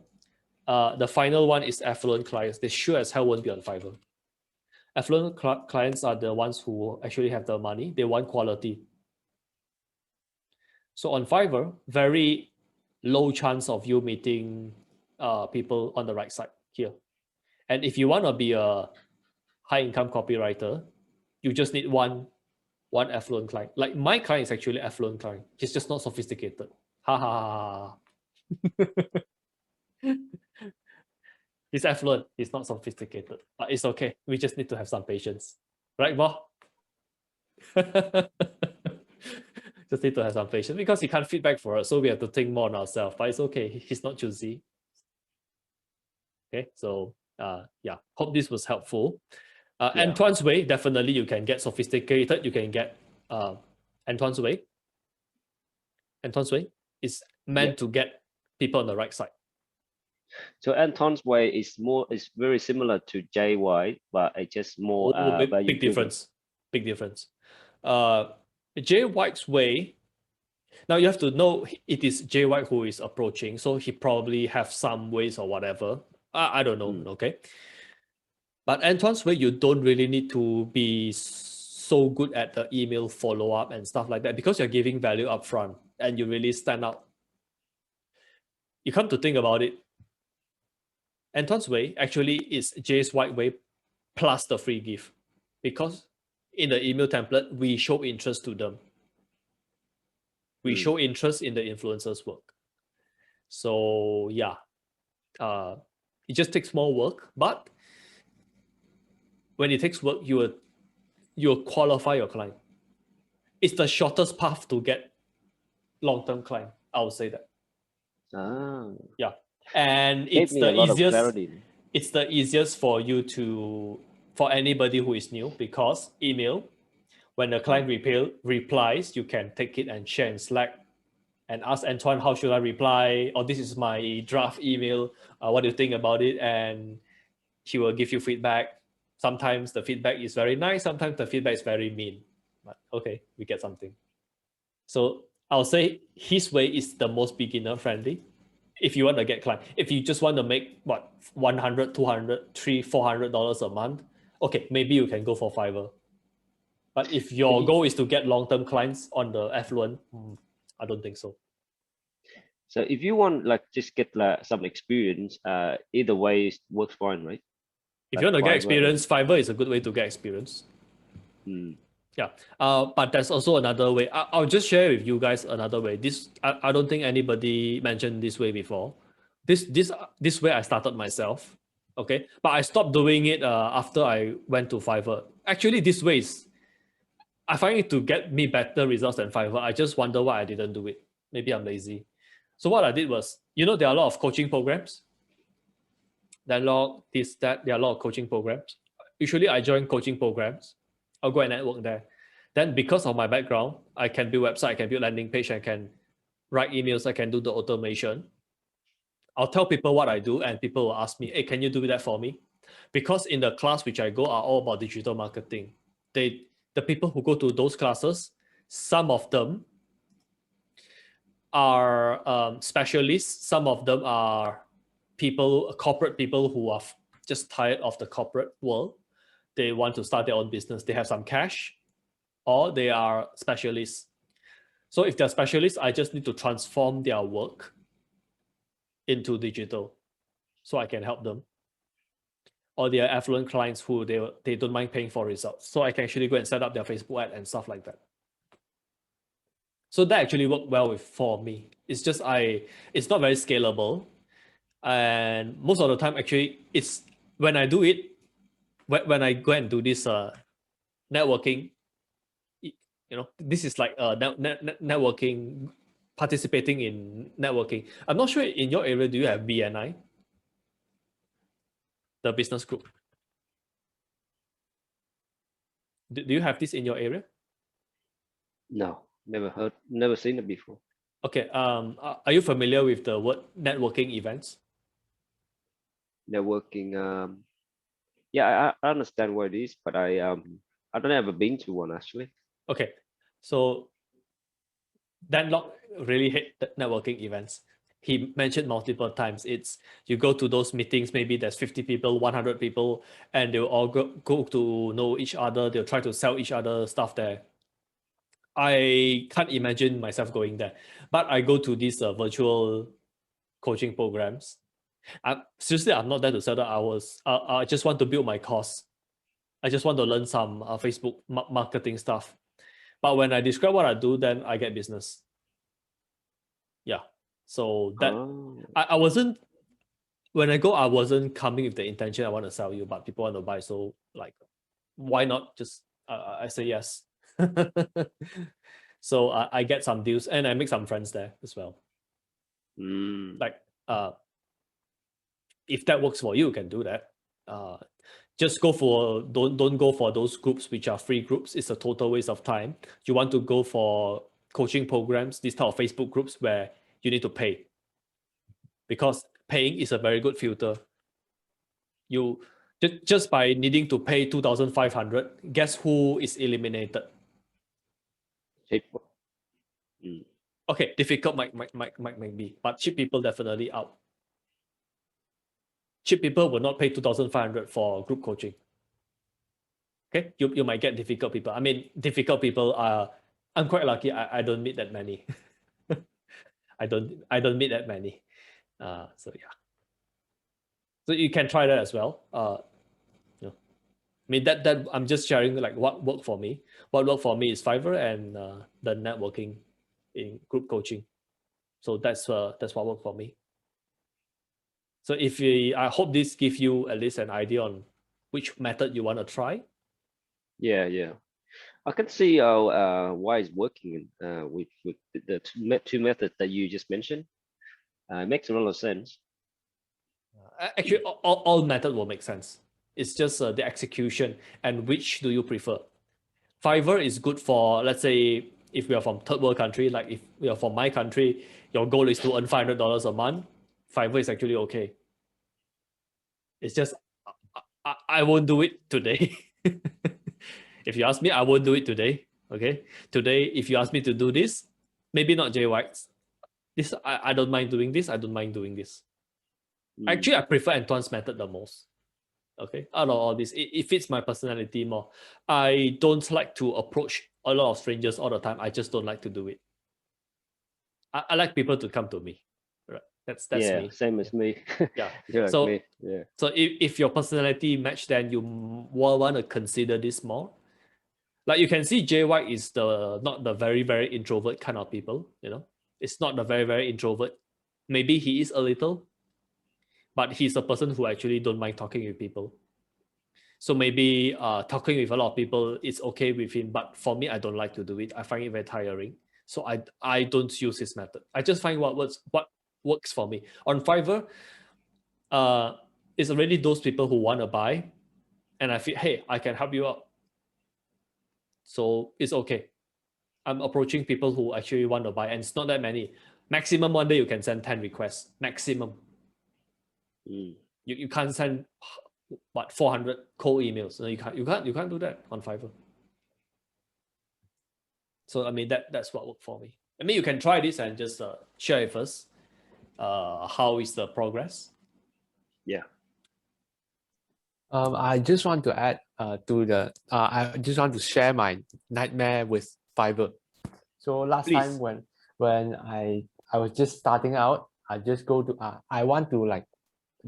The final one is affluent clients. They sure as hell won't be on Fiverr. Affluent clients are the ones who actually have the money. They want quality. So on Fiverr, very low chance of you meeting people on the right side here. And if you want to be a high income copywriter, you just need one affluent client. Like my client is actually affluent client. He's just not sophisticated. Ha ha ha. He's affluent. He's not sophisticated. But it's okay. We just need to have some patience. Right, Bo? Just need to have some patience because he can't feedback for us. So we have to think more on ourselves. But it's okay. He's not choosy. Okay. So yeah. Hope this was helpful. Antoine's way, definitely you can get sophisticated. You can get Antoine's way. Antoine's way is meant to get people on the right side. So Anton's way is very similar to JY, but it's just more big difference. Big difference. Jay White's way. Now you have to know it is Jay White who is approaching, so he probably have some ways or whatever. I don't know. Okay. But Antoine's way, you don't really need to be so good at the email follow-up and stuff like that because you're giving value upfront and you really stand out. You come to think about it, Antoine's way actually is Jay's White way plus the free gift because in the email template, we show interest to them. We show interest in the influencer's work. So yeah, it just takes more work, but when it takes work, you will qualify your client. It's the shortest path to get long-term client. I would say that. Yeah, and it's the easiest. It's the easiest for you for anybody who is new because email. When the client replies, you can take it and share in Slack and ask Antoine, how should I reply? Or this is my draft email. What do you think about it? And he will give you feedback. Sometimes the feedback is very nice. Sometimes the feedback is very mean. But okay, we get something. So I'll say his way is the most beginner friendly. If you want to get client, if you just want to make what $100, $200, $300, $400 a month, okay, maybe you can go for Fiverr. But if your goal is to get long-term clients on the affluent, I don't think so. So if you want just get some experience, either way works fine, right? If you want to get experience, Fiverr is a good way to get experience. Yeah, but there's also another way. I'll just share with you guys another way. I don't think anybody mentioned this way before. This way I started myself. Okay, but I stopped doing it after I went to Fiverr. Actually, this way I find it to get me better results than Fiverr. I just wonder why I didn't do it. Maybe I'm lazy. So what I did was, there are a lot of coaching programs. There are a lot of coaching programs. Usually I join coaching programs. I'll go and network there. Then because of my background, I can build website, I can build landing page, I can write emails, I can do the automation. I'll tell people what I do and people will ask me, hey, can you do that for me? Because in the class which I go are all about digital marketing. The people who go to those classes, some of them are specialists, some of them are corporate people who are just tired of the corporate world. They want to start their own business. They have some cash, or they are specialists. So if they're specialists, I just need to transform their work into digital so I can help them. Or they are affluent clients who they don't mind paying for results. So I can actually go and set up their Facebook ad and stuff like that. So that actually worked well for me. It's just it's not very scalable. And most of the time, actually, it's when I do it, when I go and do this networking, this is like networking, participating in networking. I'm not sure in your area, do you have BNI? The business group. Do you have this in your area? No, never seen it before. Okay. Are you familiar with the word networking events? networking. Yeah, I understand what it is, but I don't ever been to one actually. Okay, so Dan Lok really hate the networking events. He mentioned multiple times, it's you go to those meetings, maybe there's 50 people, 100 people, and they'll all go to know each other. They'll try to sell each other stuff there. I can't imagine myself going there, but I go to these virtual coaching programs. Seriously, I'm not there to sell the hours. I just want to build my course. I just want to learn some Facebook marketing stuff. But when I describe what I do, then I get business. Yeah. So that I wasn't, when I go, I wasn't coming with the intention I want to sell you, but people want to buy. So like, why not just, I say yes. So I get some deals and I make some friends there as well. Like, if that works for you, you can do that. Just go for, don't go for those groups which are free groups. It's a total waste of time. You want to go for coaching programs, these type of Facebook groups where you need to pay, because paying is a very good filter. You just by needing to pay 2,500, guess who is eliminated? Okay, difficult might be, but cheap people definitely out. Cheap people will not pay 2,500 for group coaching. Okay, you might get difficult people. I mean, difficult people are, I'm quite lucky. I don't meet that many. I don't meet that many. So yeah. So you can try that as well. You know, I mean that I'm just sharing like what worked for me. What worked for me is Fiverr and the networking in group coaching. So that's what worked for me. So I hope this gives you at least an idea on which method you want to try. Yeah. I can see why it's working with the two methods that you just mentioned. It makes a lot of sense. Actually, all methods will make sense. It's just the execution and which do you prefer. Fiverr is good for, let's say, if we are from third world country, like if we are from my country, your goal is to earn $500 a month. Fiverr is actually okay. It's just, I won't do it today. If you ask me, I won't do it today. Okay. Today, if you ask me to do this, maybe not Jay White's. This, I don't mind doing this. I don't mind doing this. Actually, I prefer Antoine's method the most. Okay. Out of all this, it fits my personality more. I don't like to approach a lot of strangers all the time. I just don't like to do it. I like people to come to me. Right. That's me. Same as me. Yeah. So me. Yeah. So if your personality match, then you will want to consider this more. Like you can see, Jay White is not the very, very introvert kind of people, you know. It's not the very, very introvert. Maybe he is a little, but he's a person who actually don't mind talking with people. So maybe talking with a lot of people is okay with him, but for me, I don't like to do it. I find it very tiring. So I don't use his method. I just find what works for me. On Fiverr, it's already those people who want to buy, and I feel, hey, I can help you out. So it's okay. I'm approaching people who actually want to buy, and it's not that many. Maximum one day you can send 10 requests. Maximum. You can't send 400 cold emails. No, you can't do that on Fiverr. So I mean that's what worked for me. I mean you can try this and just share with us how is the progress. Yeah. I just want to add to the I just want to share my nightmare with Fiverr. So last time when I was just starting out, I just go to I want to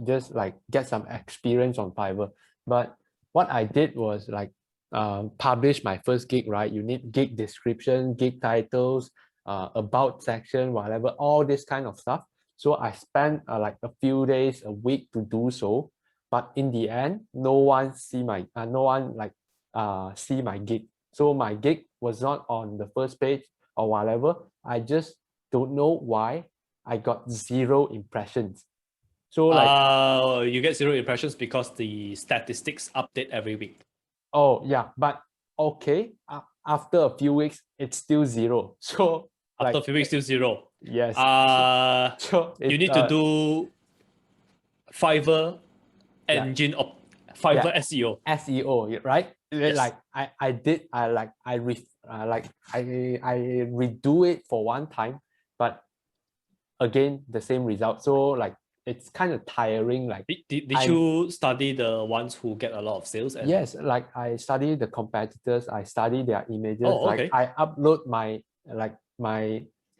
just get some experience on Fiverr. But what I did was publish my first gig, right? You need gig description, gig titles, about section, whatever, all this kind of stuff. So I spent like a few days, a week to do so. But in the end, no one see my gig. So my gig was not on the first page or whatever. I just don't know why I got 0 impressions. So you get 0 impressions because the statistics update every week. Oh yeah, but okay. After a few weeks, it's still 0. So after a few weeks, still 0. Yes. So you need to do Fiverr engine of Fiverr SEO. SEO, right? Yes. Like I redo it for one time, but again the same result. So like it's kind of tiring. Like Did you study the ones who get a lot of sales? And... Yes, like I study the competitors, I study their images. Oh, okay. Like I upload my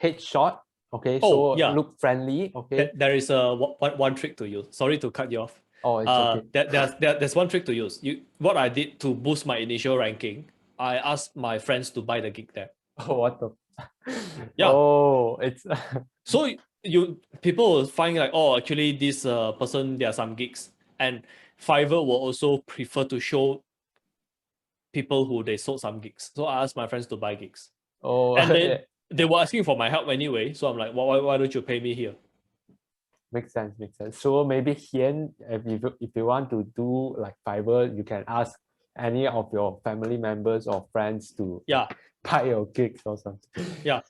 headshot. Okay, Oh, so yeah. look friendly. Okay. There is one trick to use. Sorry to cut you off. Oh, it's okay. There's one trick to use. What I did to boost my initial ranking, I asked my friends to buy the gig there. Oh, what the? Yeah. Oh, it's So people will find like, oh, actually this person, there are some gigs, and Fiverr will also prefer to show people who they sold some gigs. So I asked my friends to buy gigs. oh, And then they were asking for my help anyway. So I'm like, why don't you pay me here? makes sense, makes sense. So maybe here, if you want to do like Fiverr, you can ask any of your family members or friends to buy your gigs or something. Yeah.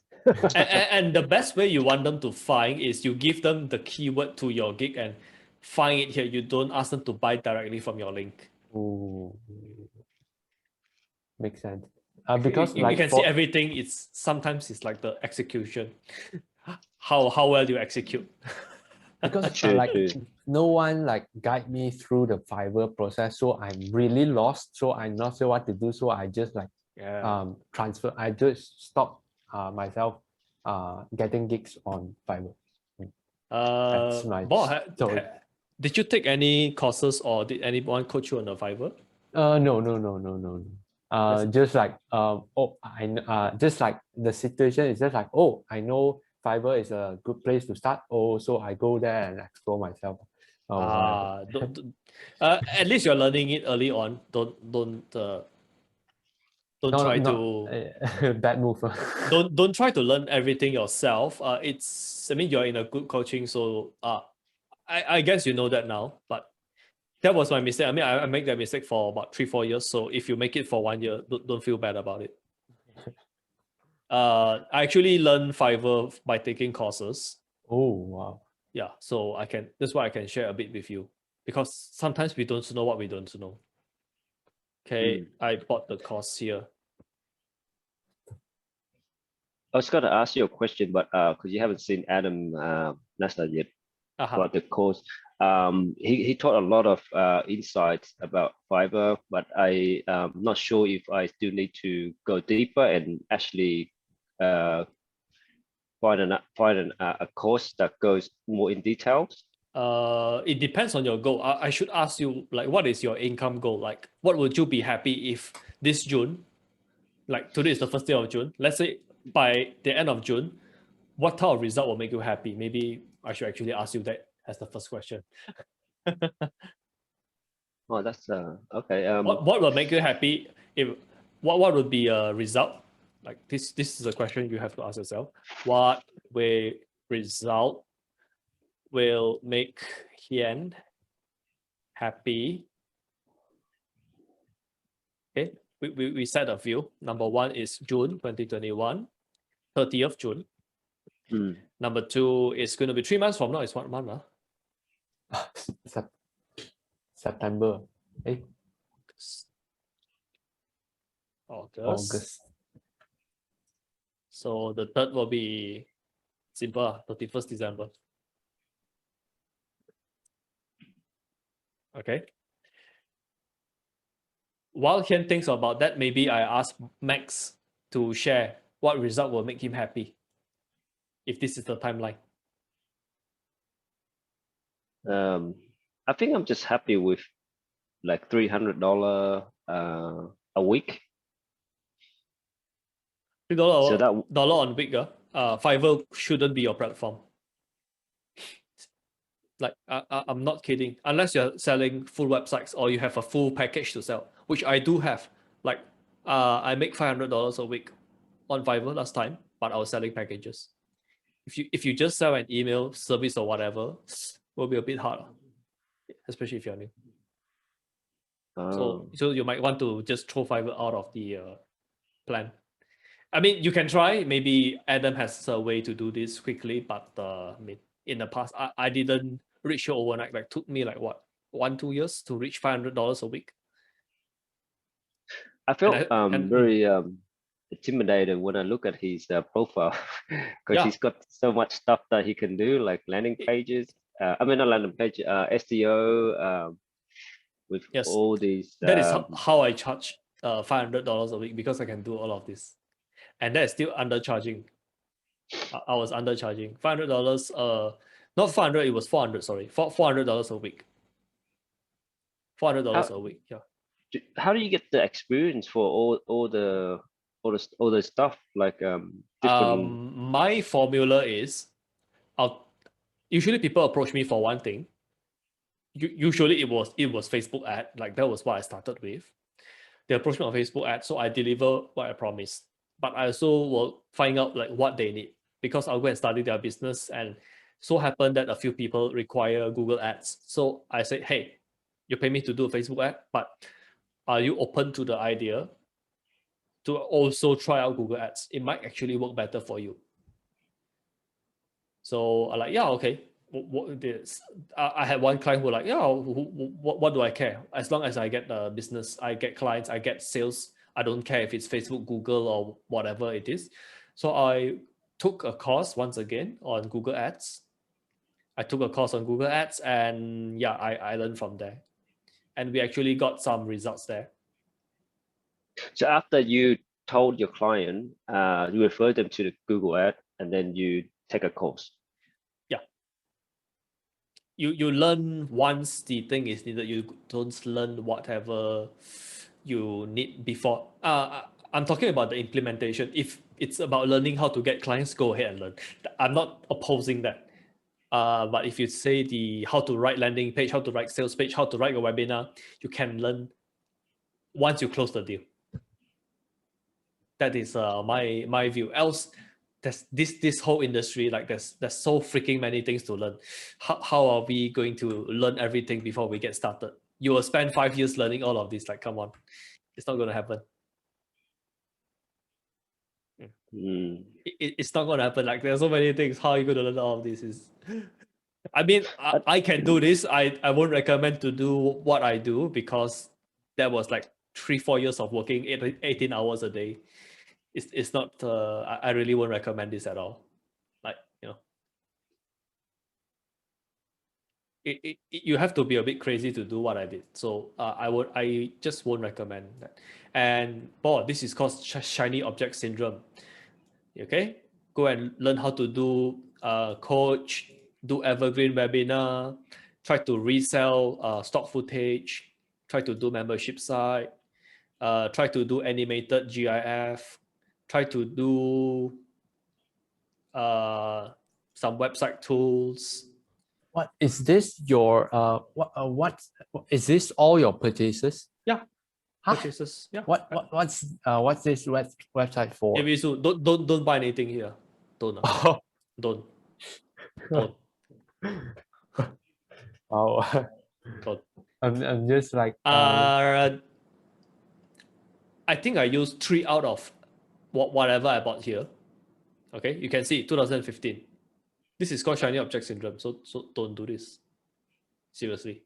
and the best way you want them to find is you give them the keyword to your gig and find it here. You don't ask them to buy directly from your link. Ooh, makes sense. Because you can see everything. Sometimes it's like the execution, how well you execute. Because no one like guide me through the Fiverr process, so I'm really lost. So I'm not sure what to do. So I just like transfer. I just stop myself getting gigs on Fiverr. That's my story. Did you take any courses or did anyone coach you on the Fiverr? No. Just like just like the situation is just like, oh, I know Fiverr is a good place to start. Oh, so I go there and explore myself. At least you're learning it early on. Don't try to bad move. don't try to learn everything yourself. I mean, you're in a good coaching, so I guess you know that now, but that was my mistake. I mean, I make that mistake for about 3-4 years. So if you make it for 1 year, don't feel bad about it. I actually learned Fiverr by taking courses. Oh, wow. Yeah, so that's why I can share a bit with you, because sometimes we don't know what we don't know. Okay, I bought the course here. I was gonna ask you a question, but because you haven't seen Adam Nasta yet about the course. He taught a lot of insights about Fiverr, but I'm not sure if I still need to go deeper and actually find a course that goes more in details. It depends on your goal. I should ask you, like, what is your income goal? Like, what would you be happy if this June, like today is the first day of June, let's say by the end of June, what type of result will make you happy? Maybe I should actually ask you that as the first question. Oh, that's okay. What will make you happy? What would be a result? Like this is a question you have to ask yourself. What result will make Hian happy? Okay, we set a few. Number 1 is June 2021, 30th June. Number 2 is going to be 3 months from now. It's 1 month. September. August. So the 3rd will be simple, 31st December. Okay. While Hian thinks about that, maybe I ask Max to share what result will make him happy, if this is the timeline. I think I'm just happy with like $300 a week. $3 on week. Fiverr shouldn't be your platform. Like I'm not kidding. Unless you're selling full websites or you have a full package to sell, which I do have. Like I make $500 a week on Fiverr last time, but I was selling packages. If you just sell an email service or whatever, will be a bit hard, especially if you're new. So you might want to just throw Fiverr out of the plan. I mean, you can try. Maybe Adam has a way to do this quickly, but I mean, in the past, I didn't reach here overnight. Like took me like what 1-2 years to reach $500 a week. I felt and very intimidated when I look at his profile because he's got so much stuff that he can do, like landing pages. I mean, not landing page, SEO, with all these. That is how I charge $500 a week, because I can do all of this, and that is still undercharging. I was undercharging $500. Not 500, it was 400. Sorry, $400 a week. $400 a week. Yeah. How do you get the experience for all the stuff, like different? My formula is, usually people approach me for one thing. Usually it was Facebook ad, like that was what I started with. They approach me on Facebook ad, so I deliver what I promised. But I also will find out like what they need, because I'll go and study their business, and so happened that a few people require Google ads. So I said, hey, you pay me to do a Facebook ad, but are you open to the idea to also try out Google ads? It might actually work better for you. So I'm like, yeah, okay. I had one client who like, yeah, what do I care? As long as I get the business, I get clients, I get sales. I don't care if it's Facebook, Google, or whatever it is. So I took a course once again on Google Ads. And yeah, I learned from there. And we actually got some results there. So after you told your client, you refer them to the Google ad, and then you take a course. Yeah. You learn once the thing is needed. You don't learn whatever you need before. I'm talking about the implementation. If it's about learning how to get clients, go ahead and learn. I'm not opposing that. But if you say the how to write landing page, how to write sales page, how to write a webinar, you can learn once you close the deal. That is my view. Else, there's this whole industry, like there's so freaking many things to learn. How are we going to learn everything before we get started? You will spend 5 years learning all of this. Like, come on, it's not going to happen. It's not going to happen. Like, there's so many things. How are you going to learn all of this? I mean, I can do this. I won't recommend to do what I do, because that was like 3-4 years of working 18 hours a day. It's not. I really won't recommend this at all. Like, you have to be a bit crazy to do what I did. So I just won't recommend that. And this is called shiny object syndrome. Okay, go and learn how to do coach, do evergreen webinar, try to resell stock footage, try to do membership site, try to do animated GIF, try to do some website tools. What is this? Your what is this? All your purchases? Yeah, huh? Purchases. Yeah. What's this website for? So don't buy anything here. Don't. Don't. Wow. Don't. I'm just like. I think I used 3 out of whatever I bought here. Okay, you can see 2015. This is called shiny object syndrome. So don't do this. Seriously.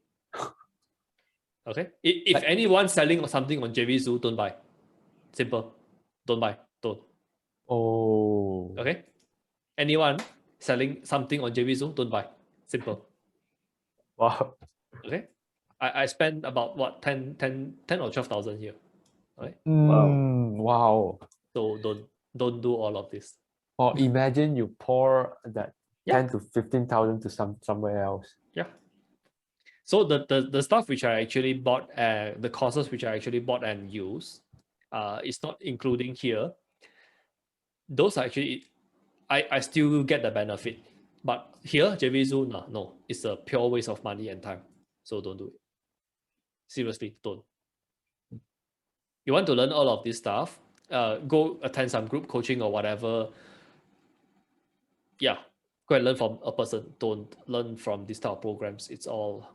Okay. If anyone's selling something on JVZoo, don't buy. Simple. Don't buy. Don't. Oh. Okay. Anyone selling something on JVZoo, don't buy. Simple. Wow. Okay. I spent about what 10 or 12,000 here. Right. Wow. So don't do all of this. Or imagine you pour that 10 to 15,000 to somewhere else. Yeah. So the stuff which I actually bought, the courses which I actually bought and used, is not including here. Those are actually, I still get the benefit. But here, JVZoo, no, it's a pure waste of money and time. So don't do it. Seriously, don't. You want to learn all of this stuff, go attend some group coaching or whatever. Yeah, go and learn from a person. Don't learn from this type of programs. It's all,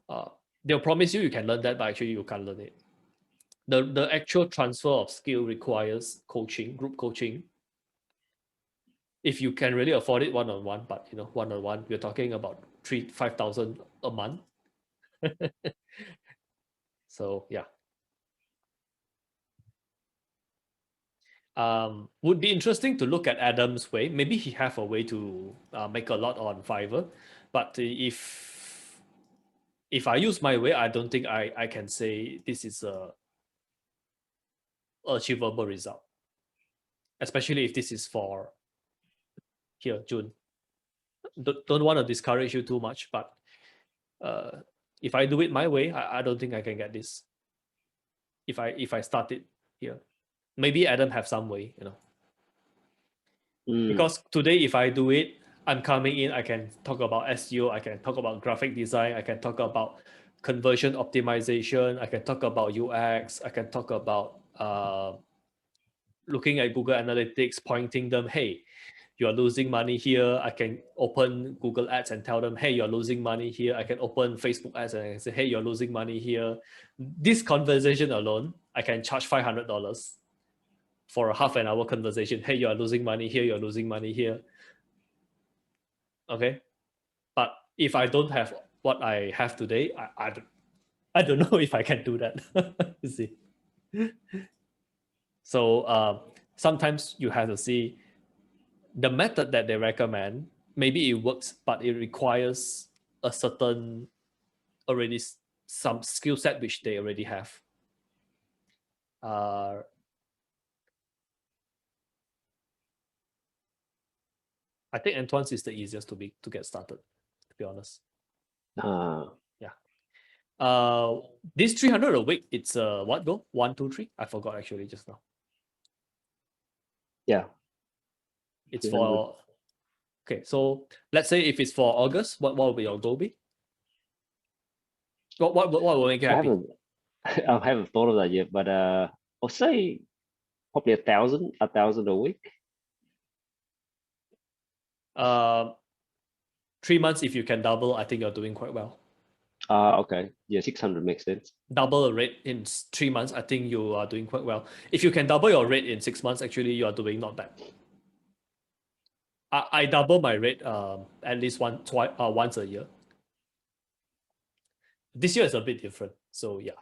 they'll promise you can learn that, but actually you can't learn it. The actual transfer of skill requires coaching, group coaching. If you can really afford it one-on-one, but one-on-one, we're talking about 3,000-5,000 a month. So yeah. Would be interesting to look at Adam's way. Maybe he have a way to make a lot on Fiverr, but if I use my way, I don't think I can say this is a achievable result, especially if this is for here June. Don't want to discourage you too much, but if I do it my way, I don't think I can get this. If I start it here, maybe Adam have some way, because today if I do it, I'm coming in, I can talk about SEO, I can talk about graphic design, I can talk about conversion optimization, I can talk about UX, I can talk about looking at Google Analytics, pointing them, hey, you are losing money here. I can open Google Ads and tell them, hey, you're losing money here. I can open Facebook Ads and I can say, hey, you're losing money here. This conversation alone, I can charge $500 for a half an hour conversation. Hey, you're losing money here. You're losing money here. Okay. But if I don't have what I have today, I don't know if I can do that. You see. So sometimes you have to see the method that they recommend. Maybe it works, but it requires a certain already some skill set which they already have. I think Antoine's is the easiest to get started, to be honest. Yeah. This 300 a week, it's what goal? 1, 2, 3? I forgot actually just now. Yeah. It's for, okay, so let's say if it's for August, what will your goal be? What will make you happy? I haven't thought of that yet, but I'll say probably 1,000 a week. 3 months, if you can double, I think you're doing quite well. Okay. Yeah, 600 makes sense. Double a rate in 3 months, I think you are doing quite well. If you can double your rate in 6 months, actually you are doing not bad. I double my rate at least once a year. This year is a bit different, so yeah.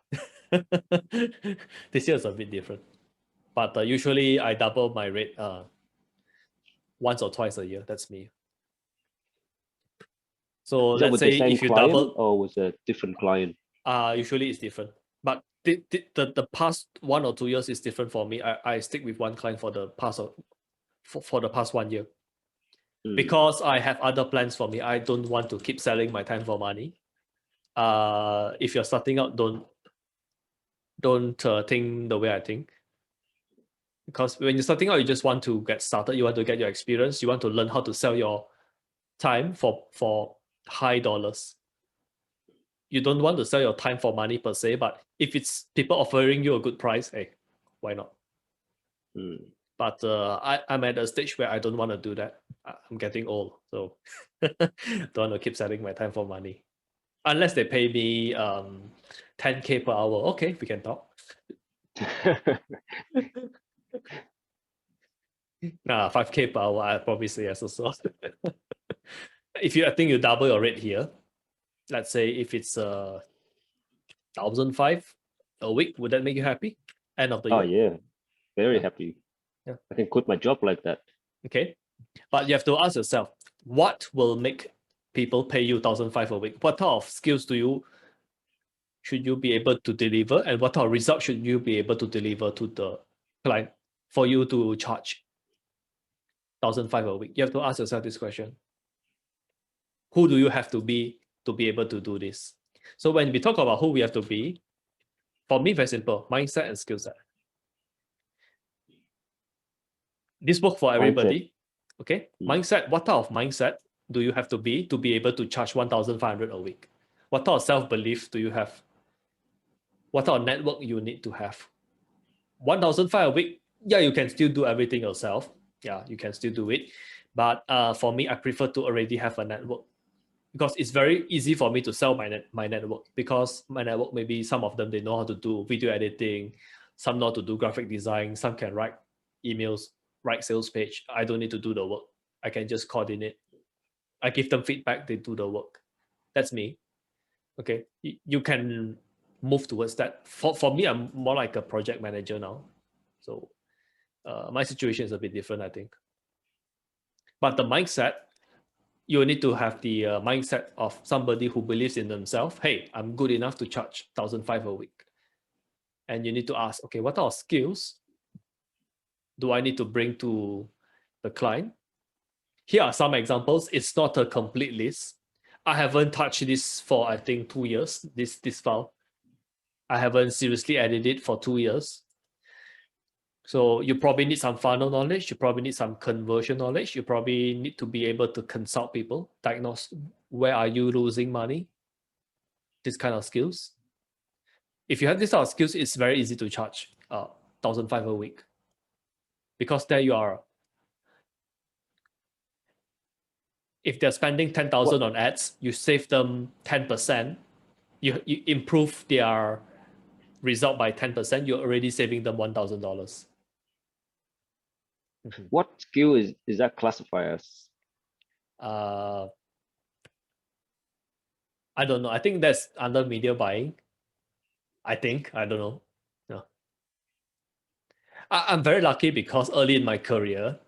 This year is a bit different, but usually I double my rate once or twice a year. That's me. So let's say if you double, or was a different client? Usually it's different, but the past 1 or 2 years is different for me. I stick with one client for the past for the past 1 year, because I have other plans for me. I don't want to keep selling my time for money. If you're starting out, don't think the way I think, because when you're starting out, you just want to get started. You want to get your experience. You want to learn how to sell your time for high dollars. You don't want to sell your time for money per se, but if it's people offering you a good price, hey, why not? But I'm at a stage where I don't want to do that. I'm getting old, so don't want to keep selling my time for money. Unless they pay me 10K per hour, okay, we can talk. Nah, 5K per hour, I probably say yes also. I think you double your rate here, let's say if it's 1,500 a week, would that make you happy? End of the year? Oh yeah, very happy. Yeah, I can quit my job like that. Okay, but you have to ask yourself, what will make people pay you 1,500 a week? What type of skills should you be able to deliver, and what type of results should you be able to deliver to the client for you to charge 1,500 a week? You have to ask yourself this question. Who do you have to be able to do this? So when we talk about who we have to be, for me, very simple: mindset and skill set. This works for everybody. Okay, mindset. What type of mindset do you have to be able to charge 1,500 a week? What type of self-belief do you have? What type of network you need to have? 1,500 a week, yeah, you can still do everything yourself. Yeah, you can still do it. But for me, I prefer to already have a network, because it's very easy for me to sell my network, because my network, maybe some of them, they know how to do video editing, some know how to do graphic design, some can write emails, write sales page. I don't need to do the work. I can just coordinate. I give them feedback, they do the work. That's me. Okay, you can move towards that. For me, I'm more like a project manager now, so my situation is a bit different, I think. But the mindset, you need to have the mindset of somebody who believes in themselves. Hey, I'm good enough to charge 1,500 a week. And you need to ask, okay, what are skills do I need to bring to the client? Here are some examples. It's not a complete list. I haven't touched this for, I think, 2 years, this file. I haven't seriously edited it for 2 years. So you probably need some funnel knowledge. You probably need some conversion knowledge. You probably need to be able to consult people, diagnose where are you losing money, this kind of skills. If you have this kind of skills, it's very easy to charge 1,500 a week, because there you are. If they're spending 10,000 on ads, you save them 10%. You improve their result by 10%. You're already saving them $1,000. What skill is that classified as? I don't know. I think that's under media buying. I don't know. No. I'm very lucky because early in my career,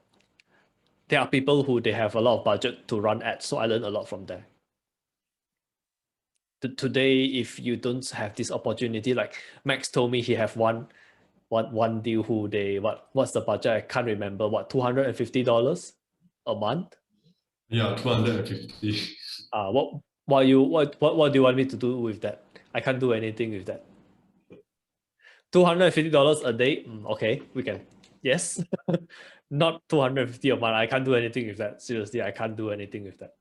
there are people who they have a lot of budget to run ads, so I learned a lot from there. Today, if you don't have this opportunity, like Max told me, he have one deal who they what's the budget? I can't remember. What, $250 a month? Yeah, 250. What do you want me to do with that? I can't do anything with that. $250 a day. Okay, we can. Yes. Not 250 a month. I can't do anything with that. Seriously, I can't do anything with that.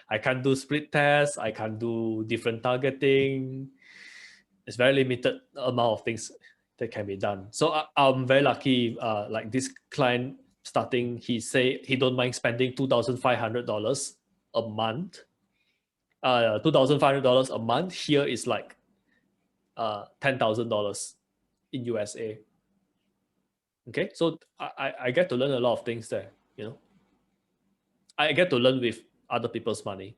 I can't do split tests. I can't do different targeting. It's very limited amount of things that can be done. So I'm very lucky. Like this client starting, he say he don't mind spending $2,500 a month. $2,500 a month here is like $10,000 in USA. Okay, so I get to learn a lot of things there. You know, I get to learn with other people's money.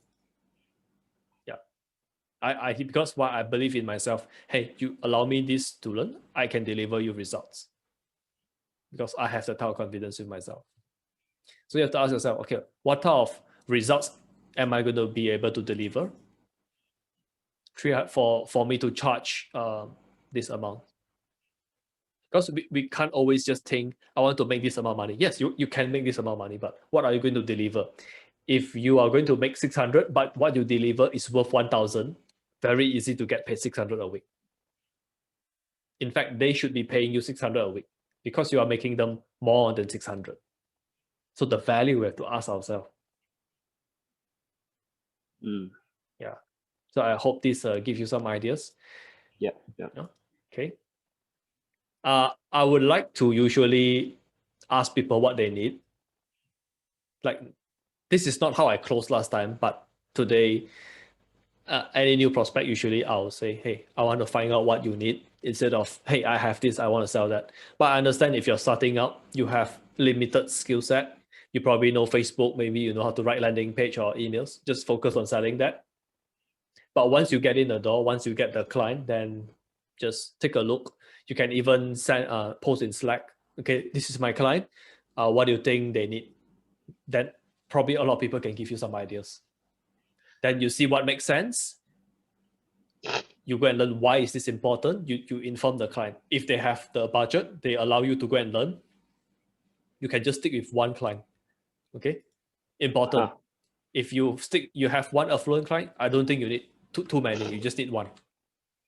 Yeah, because why I believe in myself. Hey, you allow me this to learn, I can deliver you results because I have the type of confidence in myself. So you have to ask yourself, okay, what type of results am I going to be able to deliver for me to charge this amount? Because we can't always just think, I want to make this amount of money. Yes, you can make this amount of money, but what are you going to deliver? If you are going to make 600, but what you deliver is worth 1,000, very easy to get paid 600 a week. In fact, they should be paying you 600 a week because you are making them more than 600. So the value we have to ask ourselves. Yeah. So I hope this gives you some ideas. Yeah. Okay. I would like to usually ask people what they need. Like, this is not how I closed last time, but today, any new prospect, usually I'll say, hey, I want to find out what you need instead of, hey, I have this, I want to sell that. But I understand if you're starting out, you have limited skill set. You probably know Facebook, maybe you know how to write landing page or emails, just focus on selling that. But once you get in the door, once you get the client, then just take a look. You can even send post in Slack. Okay, this is my client. What do you think they need? Then probably a lot of people can give you some ideas. Then you see what makes sense. You go and learn why is this important. You inform the client. If they have the budget, they allow you to go and learn. You can just stick with one client. Okay, important. If you have one affluent client, I don't think you need too many. You just need one.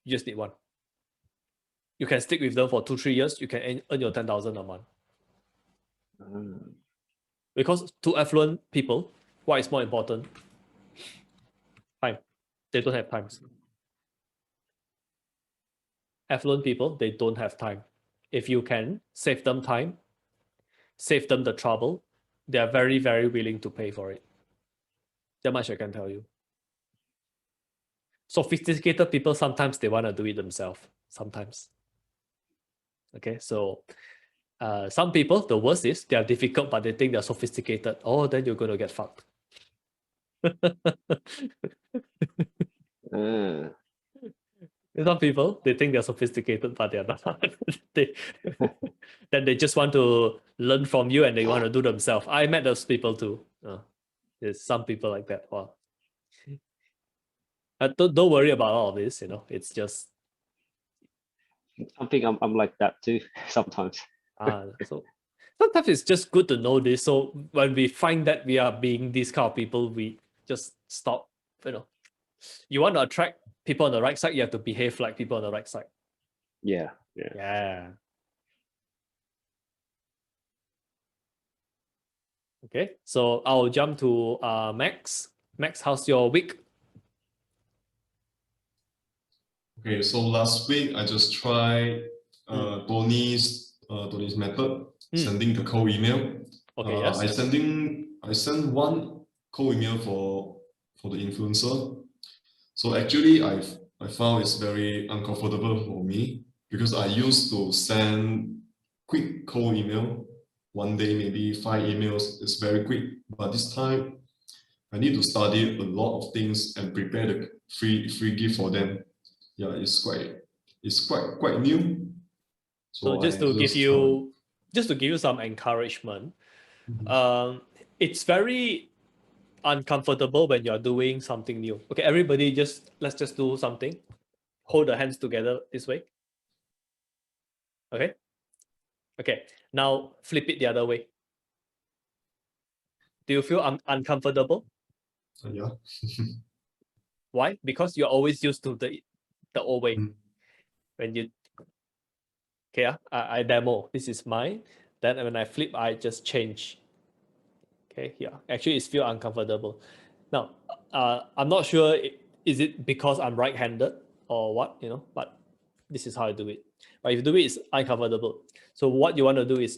You just need one. You can stick with them for 2-3 years. You can earn your 10,000 a month. Because to affluent people, what is more important? Time. They don't have time. Affluent people, they don't have time. If you can save them time, save them the trouble, they are very, very willing to pay for it. That much I can tell you. Sophisticated people, sometimes they want to do it themselves. Sometimes. Okay, so some people, the worst is they are difficult, but they think they're sophisticated. Oh, then you're going to get fucked. Some people, they think they're sophisticated, but they're not. they, then they just want to learn from you and they want to do themselves. I met those people too. There's some people like that. Wow. Don't worry about all of this, it's just I think I'm like that too sometimes. so sometimes it's just good to know this. So when we find that we are being these kind of people, we just stop. You want to attract people on the right side, you have to behave like people on the right side. Yeah. Yeah. Okay, so I'll jump to Max. Max, how's your week? Okay, so last week I just tried Tony's method, sending the cold email. Okay, yes. I sent one cold email for the influencer. So actually I found it's very uncomfortable for me because I used to send quick cold email. One day, maybe 5 emails. It's very quick. But this time I need to study a lot of things and prepare the free gift for them. Yeah, it's quite new. So just to give you some encouragement, it's very uncomfortable when you're doing something new. Okay, everybody, let's just do something. Hold the hands together this way. Okay, now flip it the other way. Do you feel uncomfortable? Yeah. Why? Because you're always used to the old way. When you I demo, this is mine. Then when I flip, I just change. Okay, yeah. Actually, it's feel uncomfortable. Now, I'm not sure is it because I'm right-handed or what, but this is how I do it. But if you do it, it's uncomfortable. So what you want to do is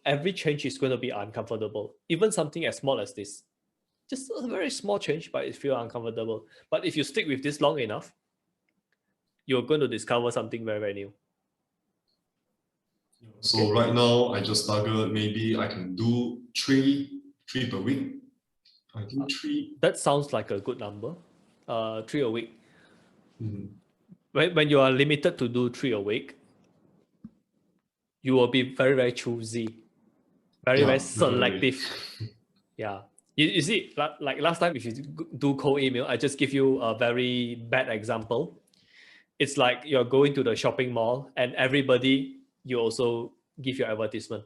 every change is going to be uncomfortable. Even something as small as this. Just a very small change, but it feels uncomfortable. But if you stick with this long enough, you're going to discover something very, very new. So right now, I just target maybe I can do three per week. I think 3. That sounds like a good number. 3 a week. When you are limited to do 3 a week, you will be very, very choosy, very selective. Yeah. You see, like last time, if you do cold email, I just give you a very bad example. It's like you're going to the shopping mall and everybody, you also give your advertisement.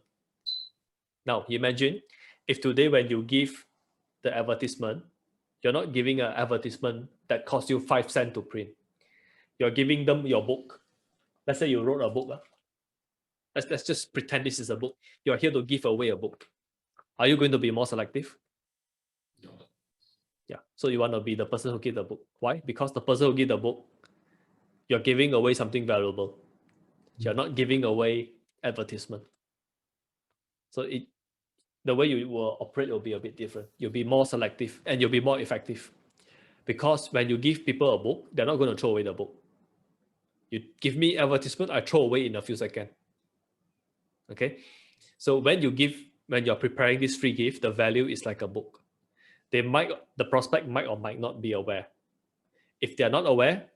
Now, imagine if today when you give the advertisement, you're not giving an advertisement that costs you 5 cents to print. You're giving them your book. Let's say you wrote a book. Let's just pretend this is a book. You're here to give away a book. Are you going to be more selective? Yeah. So you want to be the person who gives the book. Why? Because the person who gives the book, you're giving away something valuable. You're not giving away advertisement. So the way you will operate will be a bit different. You'll be more selective and you'll be more effective. Because when you give people a book, they're not going to throw away the book. You give me advertisement, I throw away in a few seconds. Okay. So when you're preparing this free gift, the value is like a book. The prospect might or might not be aware. If they're not aware,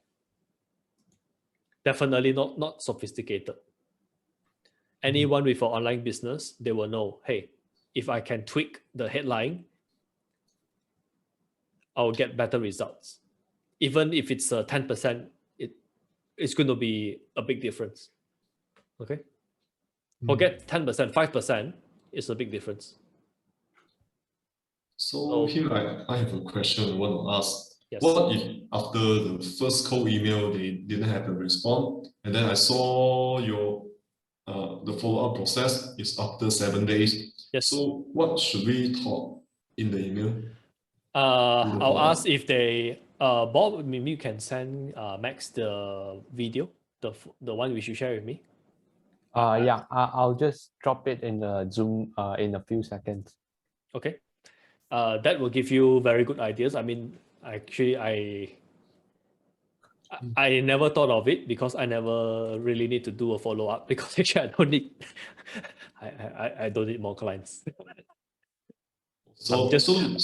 definitely not sophisticated. Anyone with an online business, they will know, hey, if I can tweak the headline, I'll get better results. Even if it's 10%, it's going to be a big difference. Okay. Forget 10%, 5% is a big difference. So here I have a question I want to ask. Yes. What if after the first cold email they didn't have a response, and then I saw your the follow-up process is after 7 days? Yes. So what should we talk in the email? I'll ask if they Bob, maybe you can send Max the video, the one which you share with me. Yeah, I'll just drop it in the Zoom in a few seconds. Okay. That will give you very good ideas. I mean, actually, I never thought of it because I never really need to do a follow-up because actually I don't need I don't need more clients. So, just so you I'm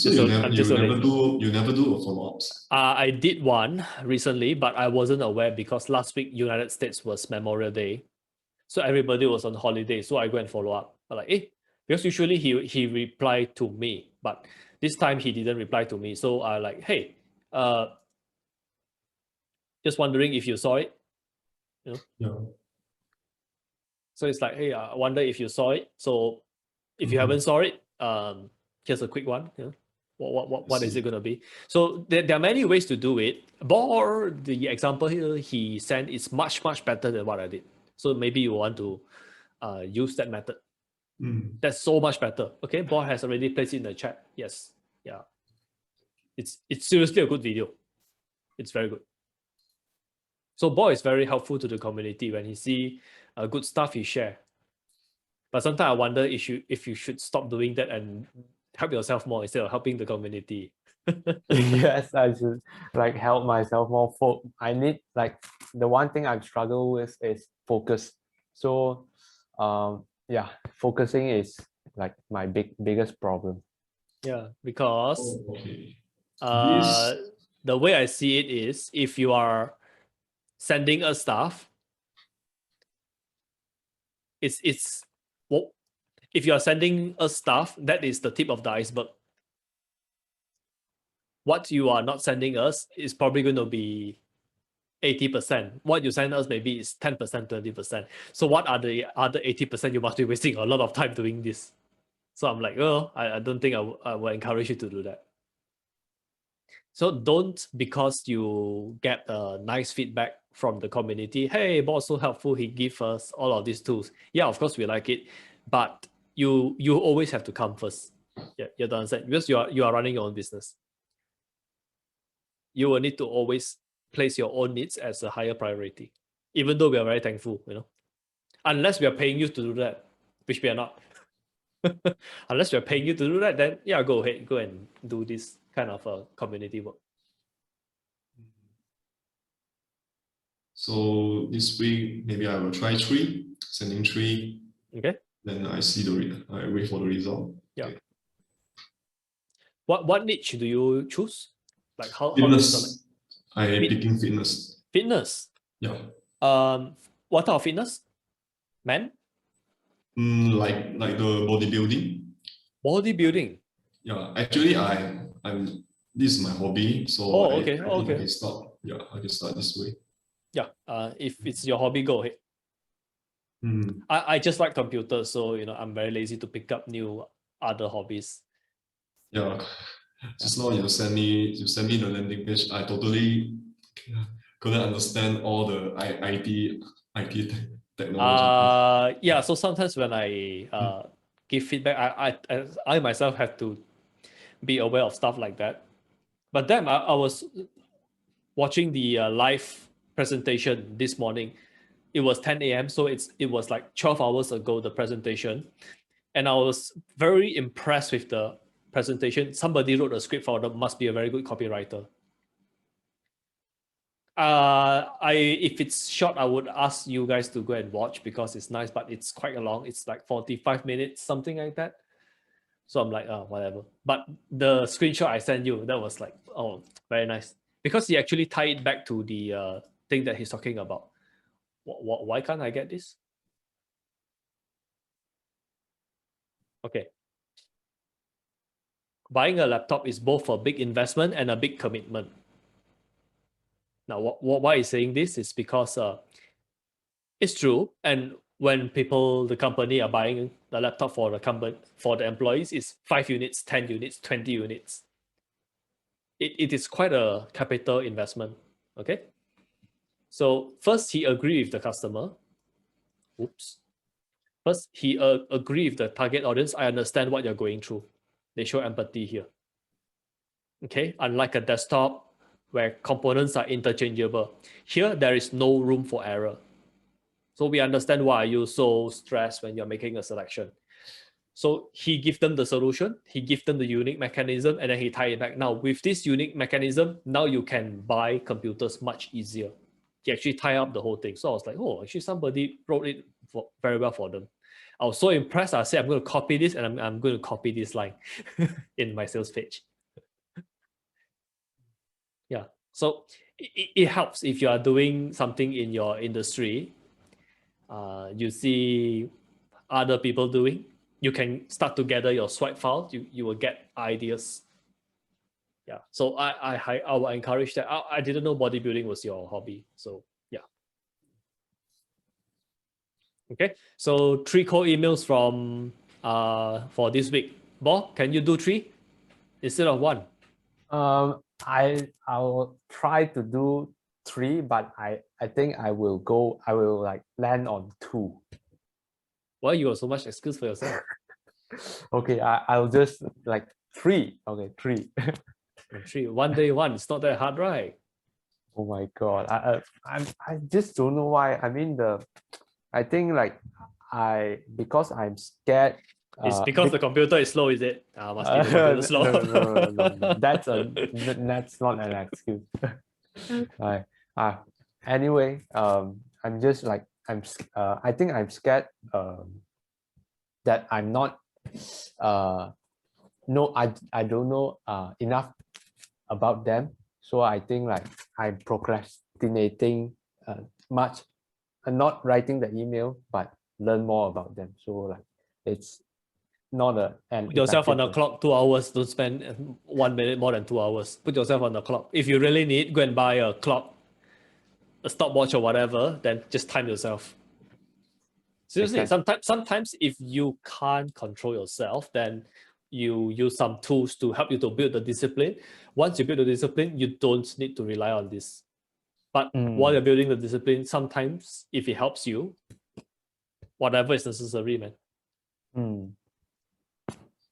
just so lazy. you never do a follow-ups. I did one recently, but I wasn't aware because last week United States was Memorial Day, so everybody was on holiday. So I go and follow up. I'm like, because usually he replied to me, but this time he didn't reply to me. So I like, hey, just wondering if you saw it. You know? Yeah. So it's like, hey, I wonder if you saw it. So if you haven't saw it, here's a quick one. You know? What is it going to be? So there are many ways to do it. But the example here he sent is much better than what I did. So maybe you want to use that method. That's so much better. Okay, Bob has already placed it in the chat. Yes, yeah. It's seriously a good video. It's very good. So Bob is very helpful to the community. When he see good stuff, he share. But sometimes I wonder if you should stop doing that and help yourself more instead of helping the community. Yes, I should like help myself more. I need like the one thing I've struggled with is focus. So yeah, focusing is like my biggest problem. Yeah, because This the way I see it is if you are sending us stuff, it's well, if you are sending us stuff, that is the tip of the iceberg. What you are not sending us is probably going to be 80%. What you send us maybe is 10%, 20%. So what are the other 80%? You must be wasting a lot of time doing this. So I'm like, oh, I don't think I will encourage you to do that. So don't, because you get a nice feedback from the community, hey, boss so helpful, he give us all of these tools. Yeah, of course we like it, but you always have to come first. Yeah, you understand? Because you are running your own business. You will need to always place your own needs as a higher priority, even though we are very thankful, you know, unless we are paying you to do that, which we are not. Unless we are paying you to do that, then yeah, go ahead, go and do this kind of community work. So this week maybe I will try sending 3. Okay. Then I wait for the result. Yeah. Okay. What niche do you choose? Like how Fitness. do you select? I picking fitness. Fitness. Yeah. What type of fitness? Man? Like the bodybuilding. Bodybuilding. Yeah. Actually, I'm this is my hobby, so I think I can start. Yeah, I can start this way. Yeah. If it's your hobby, go ahead. I just like computers, so you know I'm very lazy to pick up new other hobbies. Yeah. Just now you send me the landing page. I totally couldn't understand all the IT technology. Yeah. So sometimes when I give feedback, I myself have to be aware of stuff like that. But then I was watching the live presentation this morning. It was 10 a.m. So it was like 12 hours ago, the presentation. And I was very impressed with the presentation. Somebody wrote a script for them, must be a very good copywriter. If it's short, I would ask you guys to go and watch because it's nice, but it's quite long. It's like 45 minutes, something like that. So I'm like, oh, whatever. But the screenshot I sent you, that was like, oh, very nice. Because he actually tied it back to the thing that he's talking about. Why can't I get this? Okay. Buying a laptop is both a big investment and a big commitment. Now, why is saying this is because it's true. And when the company are buying the laptop for the company, for the employees, it's 5 units, 10 units, 20 units. It is quite a capital investment. Okay. So first he agreed with the customer. Oops. First, he agreed with the target audience. I understand what you're going through. They show empathy here. Okay, unlike a desktop where components are interchangeable. Here, there is no room for error. So we understand why you're so stressed when you're making a selection. So he gives them the solution, he gives them the unique mechanism, and then he tie it back. Now, with this unique mechanism, now you can buy computers much easier. He actually tie up the whole thing. So I was like, oh, actually somebody wrote it very well for them. I was so impressed. I said, I'm going to copy this and I'm going to copy this line in my sales page. Yeah. So it helps if you are doing something in your industry. You see other people doing, you can start to gather your swipe file. You will get ideas. Yeah. So I will encourage that. I didn't know bodybuilding was your hobby. So yeah. Okay. So 3 cold emails from for this week. Bo, can you do 3 instead of 1? I will try to do 3, but I think I will like land on 2. Why you got so much excuse for yourself? Okay, I'll just like 3. Okay, 3. 3. 1 day 1. It's not that hard, right? Oh my God, I just don't know why. I mean I think like because I'm scared. It's because the computer is slow, is it? Must be the computer slow. No. That's not an excuse. Right. Anyway, I'm just like I think I'm scared that I'm not no, I don't know enough about them. So I think like I'm procrastinating much and not writing the email, but learn more about them. So like it's not an Put yourself on the effective clock 2 hours. Don't spend 1 minute more than 2 hours. Put yourself on the clock. If you really need, go and buy a clock, a stopwatch or whatever, then just time yourself. Seriously, sometimes if you can't control yourself, then you use some tools to help you to build the discipline. Once you build the discipline, you don't need to rely on this. But while you're building the discipline, sometimes if it helps you, whatever is necessary, man.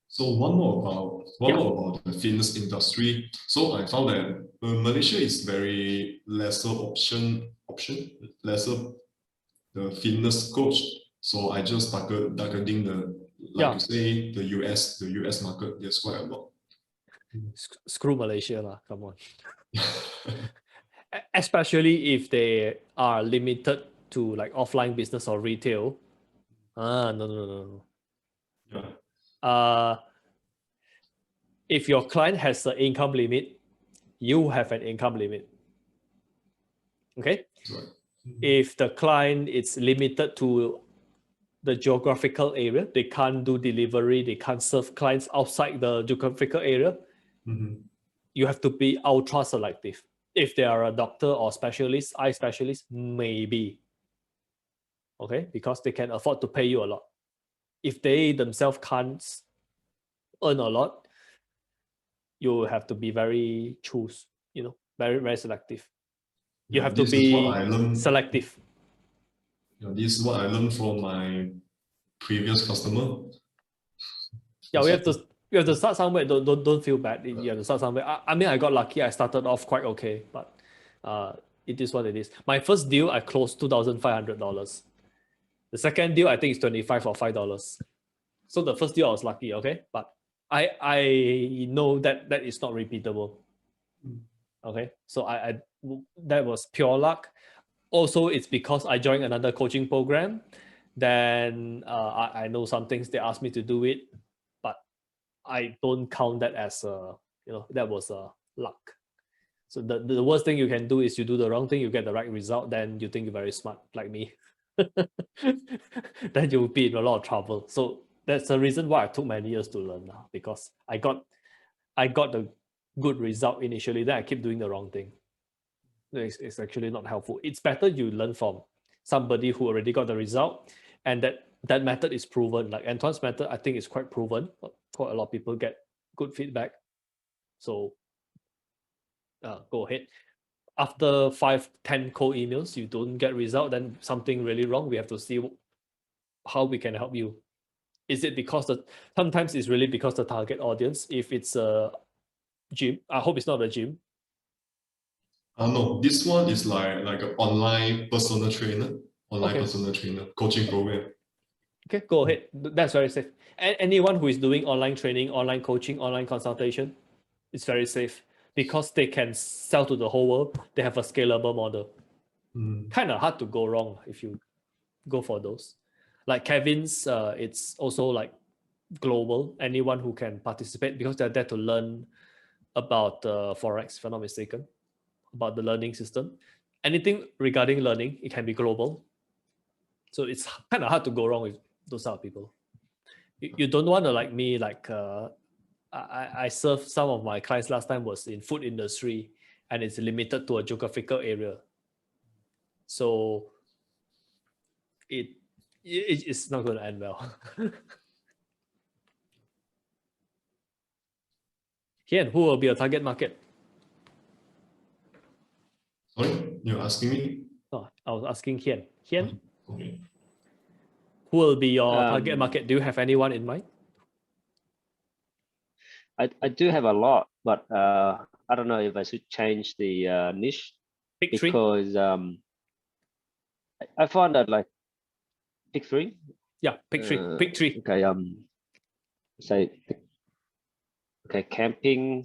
So one more about the fitness industry. So I found that Malaysia is very lesser lesser the fitness coach. So I just targeting you say the US market. There's quite a lot. Screw Malaysia lah, come on. Especially if they are limited to like offline business or retail. No. Yeah. If your client has an income limit, you have an income limit. Okay? Right. If the client is limited to the geographical area, they can't do delivery, they can't serve clients outside the geographical area, you have to be ultra selective. If they are a doctor or specialist, eye specialist, maybe. Okay? Because they can afford to pay you a lot. If they themselves can't earn a lot, you have to be very very, very selective. You have to be selective. This is what I learned from my previous customer. Yeah, we have to start somewhere. Don't feel bad. You have to start somewhere. I mean, I got lucky. I started off quite okay, but it is what it is. My first deal, I closed $2,500. The second deal, I think, is $25 or $5. So the first deal, I was lucky, okay? But I know that is not repeatable. Okay, so I that was pure luck. Also, it's because I joined another coaching program. Then I know some things they asked me to do it, but I don't count that as that was luck. So the worst thing you can do is you do the wrong thing, you get the right result, then you think you're very smart like me. Then you'll be in a lot of trouble. So that's the reason why I took many years to learn now, because I got the good result initially, then I keep doing the wrong thing. It's actually not helpful. It's better you learn from somebody who already got the result, and that method is proven. Like Antoine's method, I think is quite proven. Quite a lot of people get good feedback. So go ahead. After 5-10 cold emails, you don't get result, then something really wrong. We have to see how we can help you. Is it because sometimes it's really because the target audience, if it's a gym, I hope it's not a gym. No, this one is like an online personal trainer, coaching program. Okay, go ahead. That's very safe. Anyone who is doing online training, online coaching, online consultation, it's very safe because they can sell to the whole world. They have a scalable model. Kind of hard to go wrong if you go for those. Like Kevin's, it's also like global. Anyone who can participate, because they're there to learn about Forex, if I'm not mistaken, about the learning system. Anything regarding learning, it can be global. So it's kind of hard to go wrong with those type of people. You don't want to like me, like I served some of my clients last time was in food industry, and it's limited to a geographical area. So it's not going to end well. Hian, who will be a target market? Sorry, you're asking me? Oh, I was asking Hian. Hian, Okay. who will be your target market? Do you have anyone in mind? I do have a lot, but I don't know if I should change the niche, Pick three. because I found that like pick three. Yeah, pick three. Pick three. Okay. Say okay, camping,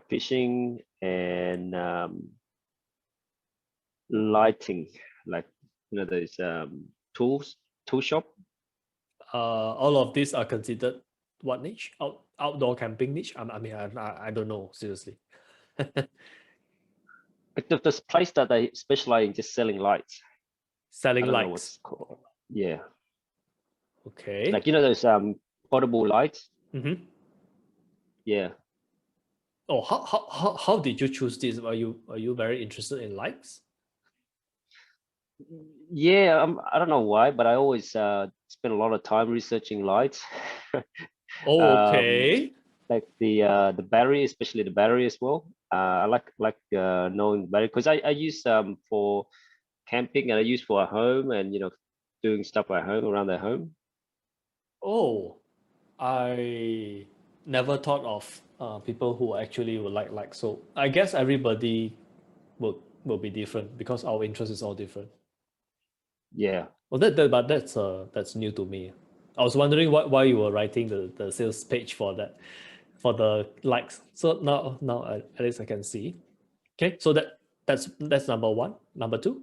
fishing, and lighting, like those tool shop. All of these are considered what niche? Outdoor camping niche? I mean, I don't know, seriously. Like this place that they specialize in just selling lights. Selling I don't know lights. what's it called. Yeah. Okay. Like those portable lights. Mm-hmm. Yeah. Oh, how did you choose this? Are you very interested in lights? Yeah, I don't know why, but I always spend a lot of time researching lights. Okay. Like the battery, especially the battery as well. I like knowing the battery, because I use for camping, and I use for at home, and doing stuff at home, around the home. Oh, I never thought of people who actually would like. So I guess everybody will be different because our interest is all different. Yeah. Well, but that's new to me. I was wondering why you were writing the sales page for that, for the likes. So now at least I can see. Okay, so that's number one. Number two.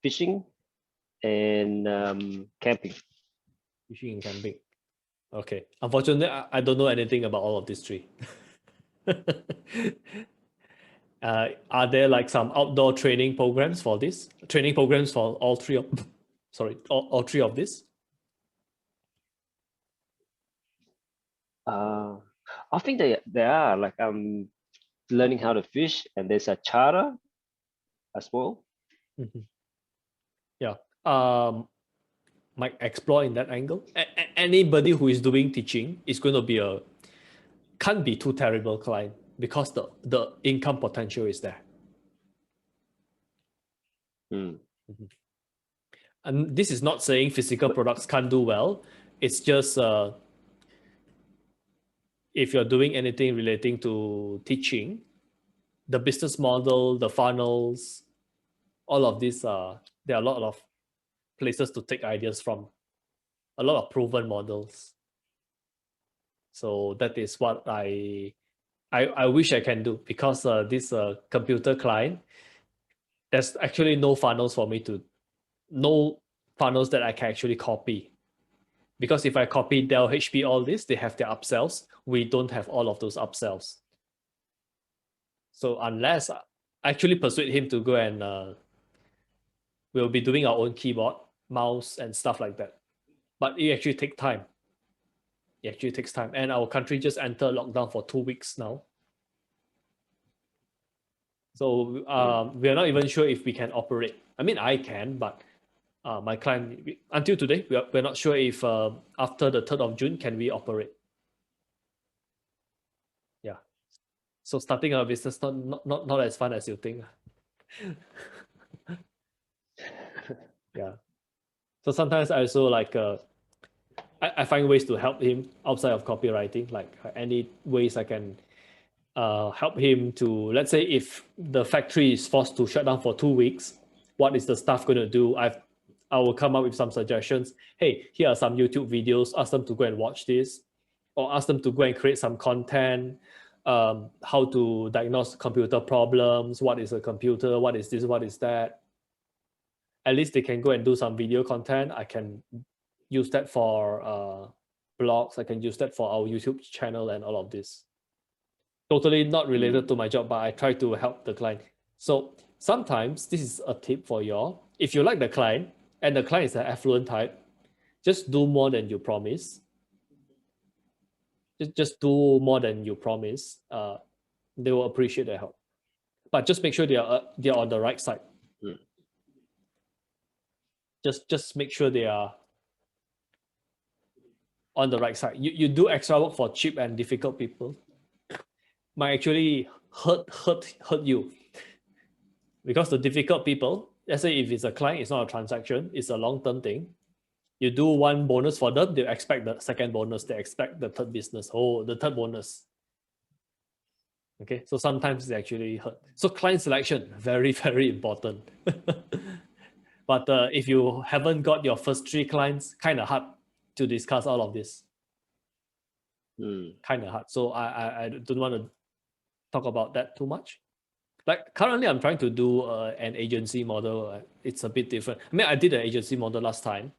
Fishing and camping. Fishing and camping. Okay. Unfortunately, I don't know anything about all of these three. Are there like some outdoor training programs for this? Training programs for all three of, sorry, all three of this? I think they are like learning how to fish, and there's a charter as well. Mm-hmm. Yeah. Might explore in that angle. Anybody who is doing teaching is going to be can't be too terrible client, because the income potential is there. Mm. Mm-hmm. And this is not saying physical products can't do well. It's just if you're doing anything relating to teaching, the business model, the funnels, all of these there are a lot of places to take ideas from, a lot of proven models. So that is what I wish I can do, because this computer client, there's actually no funnels for me no funnels that I can actually copy. Because if I copy Dell, HP, all this, they have their upsells. We don't have all of those upsells. So unless I actually persuade him to go and we'll be doing our own keyboard, mouse, and stuff like that. But it actually takes time. It actually takes time. And our country just entered lockdown for 2 weeks now. So we're not even sure if we can operate. I mean, I can, but my client, until today, we're not sure if after the 3rd of June, can we operate. Yeah. So starting a business, not as fun as you think. Yeah. So sometimes I also like, I find ways to help him outside of copywriting, like any ways I can help him to, let's say if the factory is forced to shut down for 2 weeks, what is the staff going to do? I will come up with some suggestions. Hey, here are some YouTube videos, ask them to go and watch this, or ask them to go and create some content, how to diagnose computer problems, what is a computer, what is this, what is that. at least they can go and do some video content. I can use that for blogs. I can use that for our YouTube channel and all of this. Totally not related to my job, but I try to help the client. So sometimes this is a tip for y'all. If you like the client and the client is an affluent type, just do more than you promise. Just do more than you promise. They will appreciate the help. But just make sure they're on the right side. Just make sure they are on the right side. You do extra work for cheap and difficult people, might actually hurt you. Because the difficult people, let's say if it's a client, it's not a transaction, it's a long-term thing. You do one bonus for them, they expect the second bonus, they expect the third business, the third bonus. Okay, so sometimes they actually hurt. So client selection, very, very important. But if you haven't got your first 3 clients, kind of hard to discuss all of this. Kind of hard. So I don't want to talk about that too much. Like currently I'm trying to do an agency model. It's a bit different. I mean, I did an agency model last time.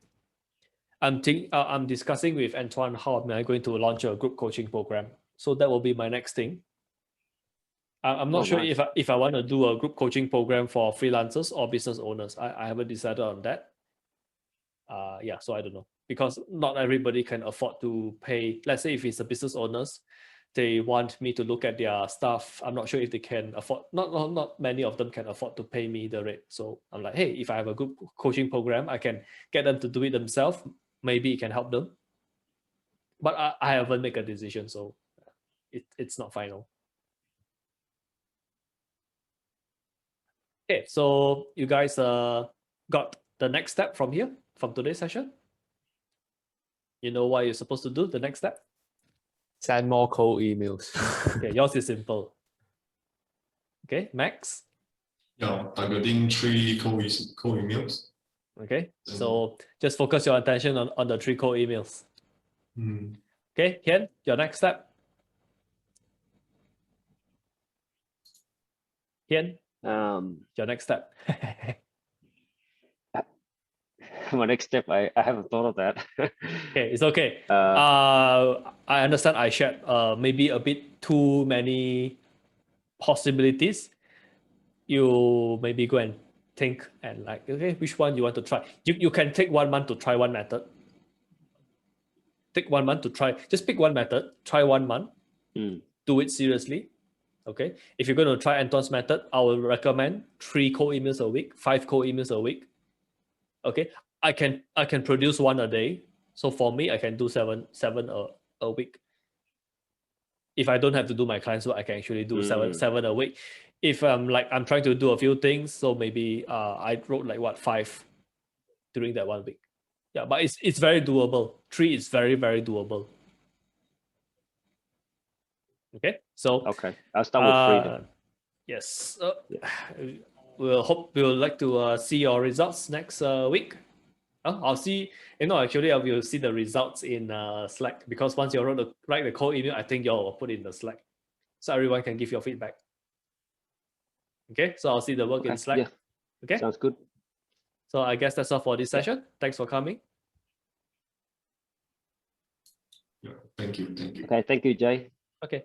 I'm discussing with Antoine how am I going to launch a group coaching program. So that will be my next thing. I'm not sure nice. if I want to do a group coaching program for freelancers or business owners. I haven't decided on that. Yeah, so I don't know, because not everybody can afford to pay. Let's say if it's a business owners, they want me to look at their stuff. I'm not sure if they can afford. Not many of them can afford to pay me the rate. So I'm like, hey, if I have a group coaching program, I can get them to do it themselves. Maybe it can help them. But I haven't made a decision, so it's not final. Okay, so you guys got the next step from here, from today's session? You know what you're supposed to do, the next step? Send more cold emails. Okay, yours is simple. Okay, Max? Yeah, targeting 3 cold emails. Okay, so just focus your attention on the 3 cold emails. Okay, Hian, your next step? Hian, your next step. My next step, I haven't thought of that. Okay, it's okay. I understand I shared maybe a bit too many possibilities. You maybe go and think and like, okay, which one you want to try. You can take 1 month to try one method. Take 1 month to try. Just pick one method, try 1 month, do it seriously. Okay. If you're going to try Anton's method, I will recommend 3 cold emails a week, 5 cold emails a week. Okay. I can produce 1 a day. So for me, I can do seven a week. If I don't have to do my clients work, I can actually do seven a week. If I'm trying to do a few things, so maybe I wrote like 5 during that 1 week. Yeah, but it's very doable. 3 is very, very doable. Okay, so okay, I'll start with 3 then. Yes, we'll like to see your results next week. I'll see. Actually, I will see the results in Slack, because once you write the code email, I think you'll put it in the Slack, so everyone can give your feedback. Okay, so I'll see the work in Slack. Yeah. Okay, Sounds good. So I guess that's all for this session. Thanks for coming. Yeah, thank you. Okay, thank you, Jay. Okay.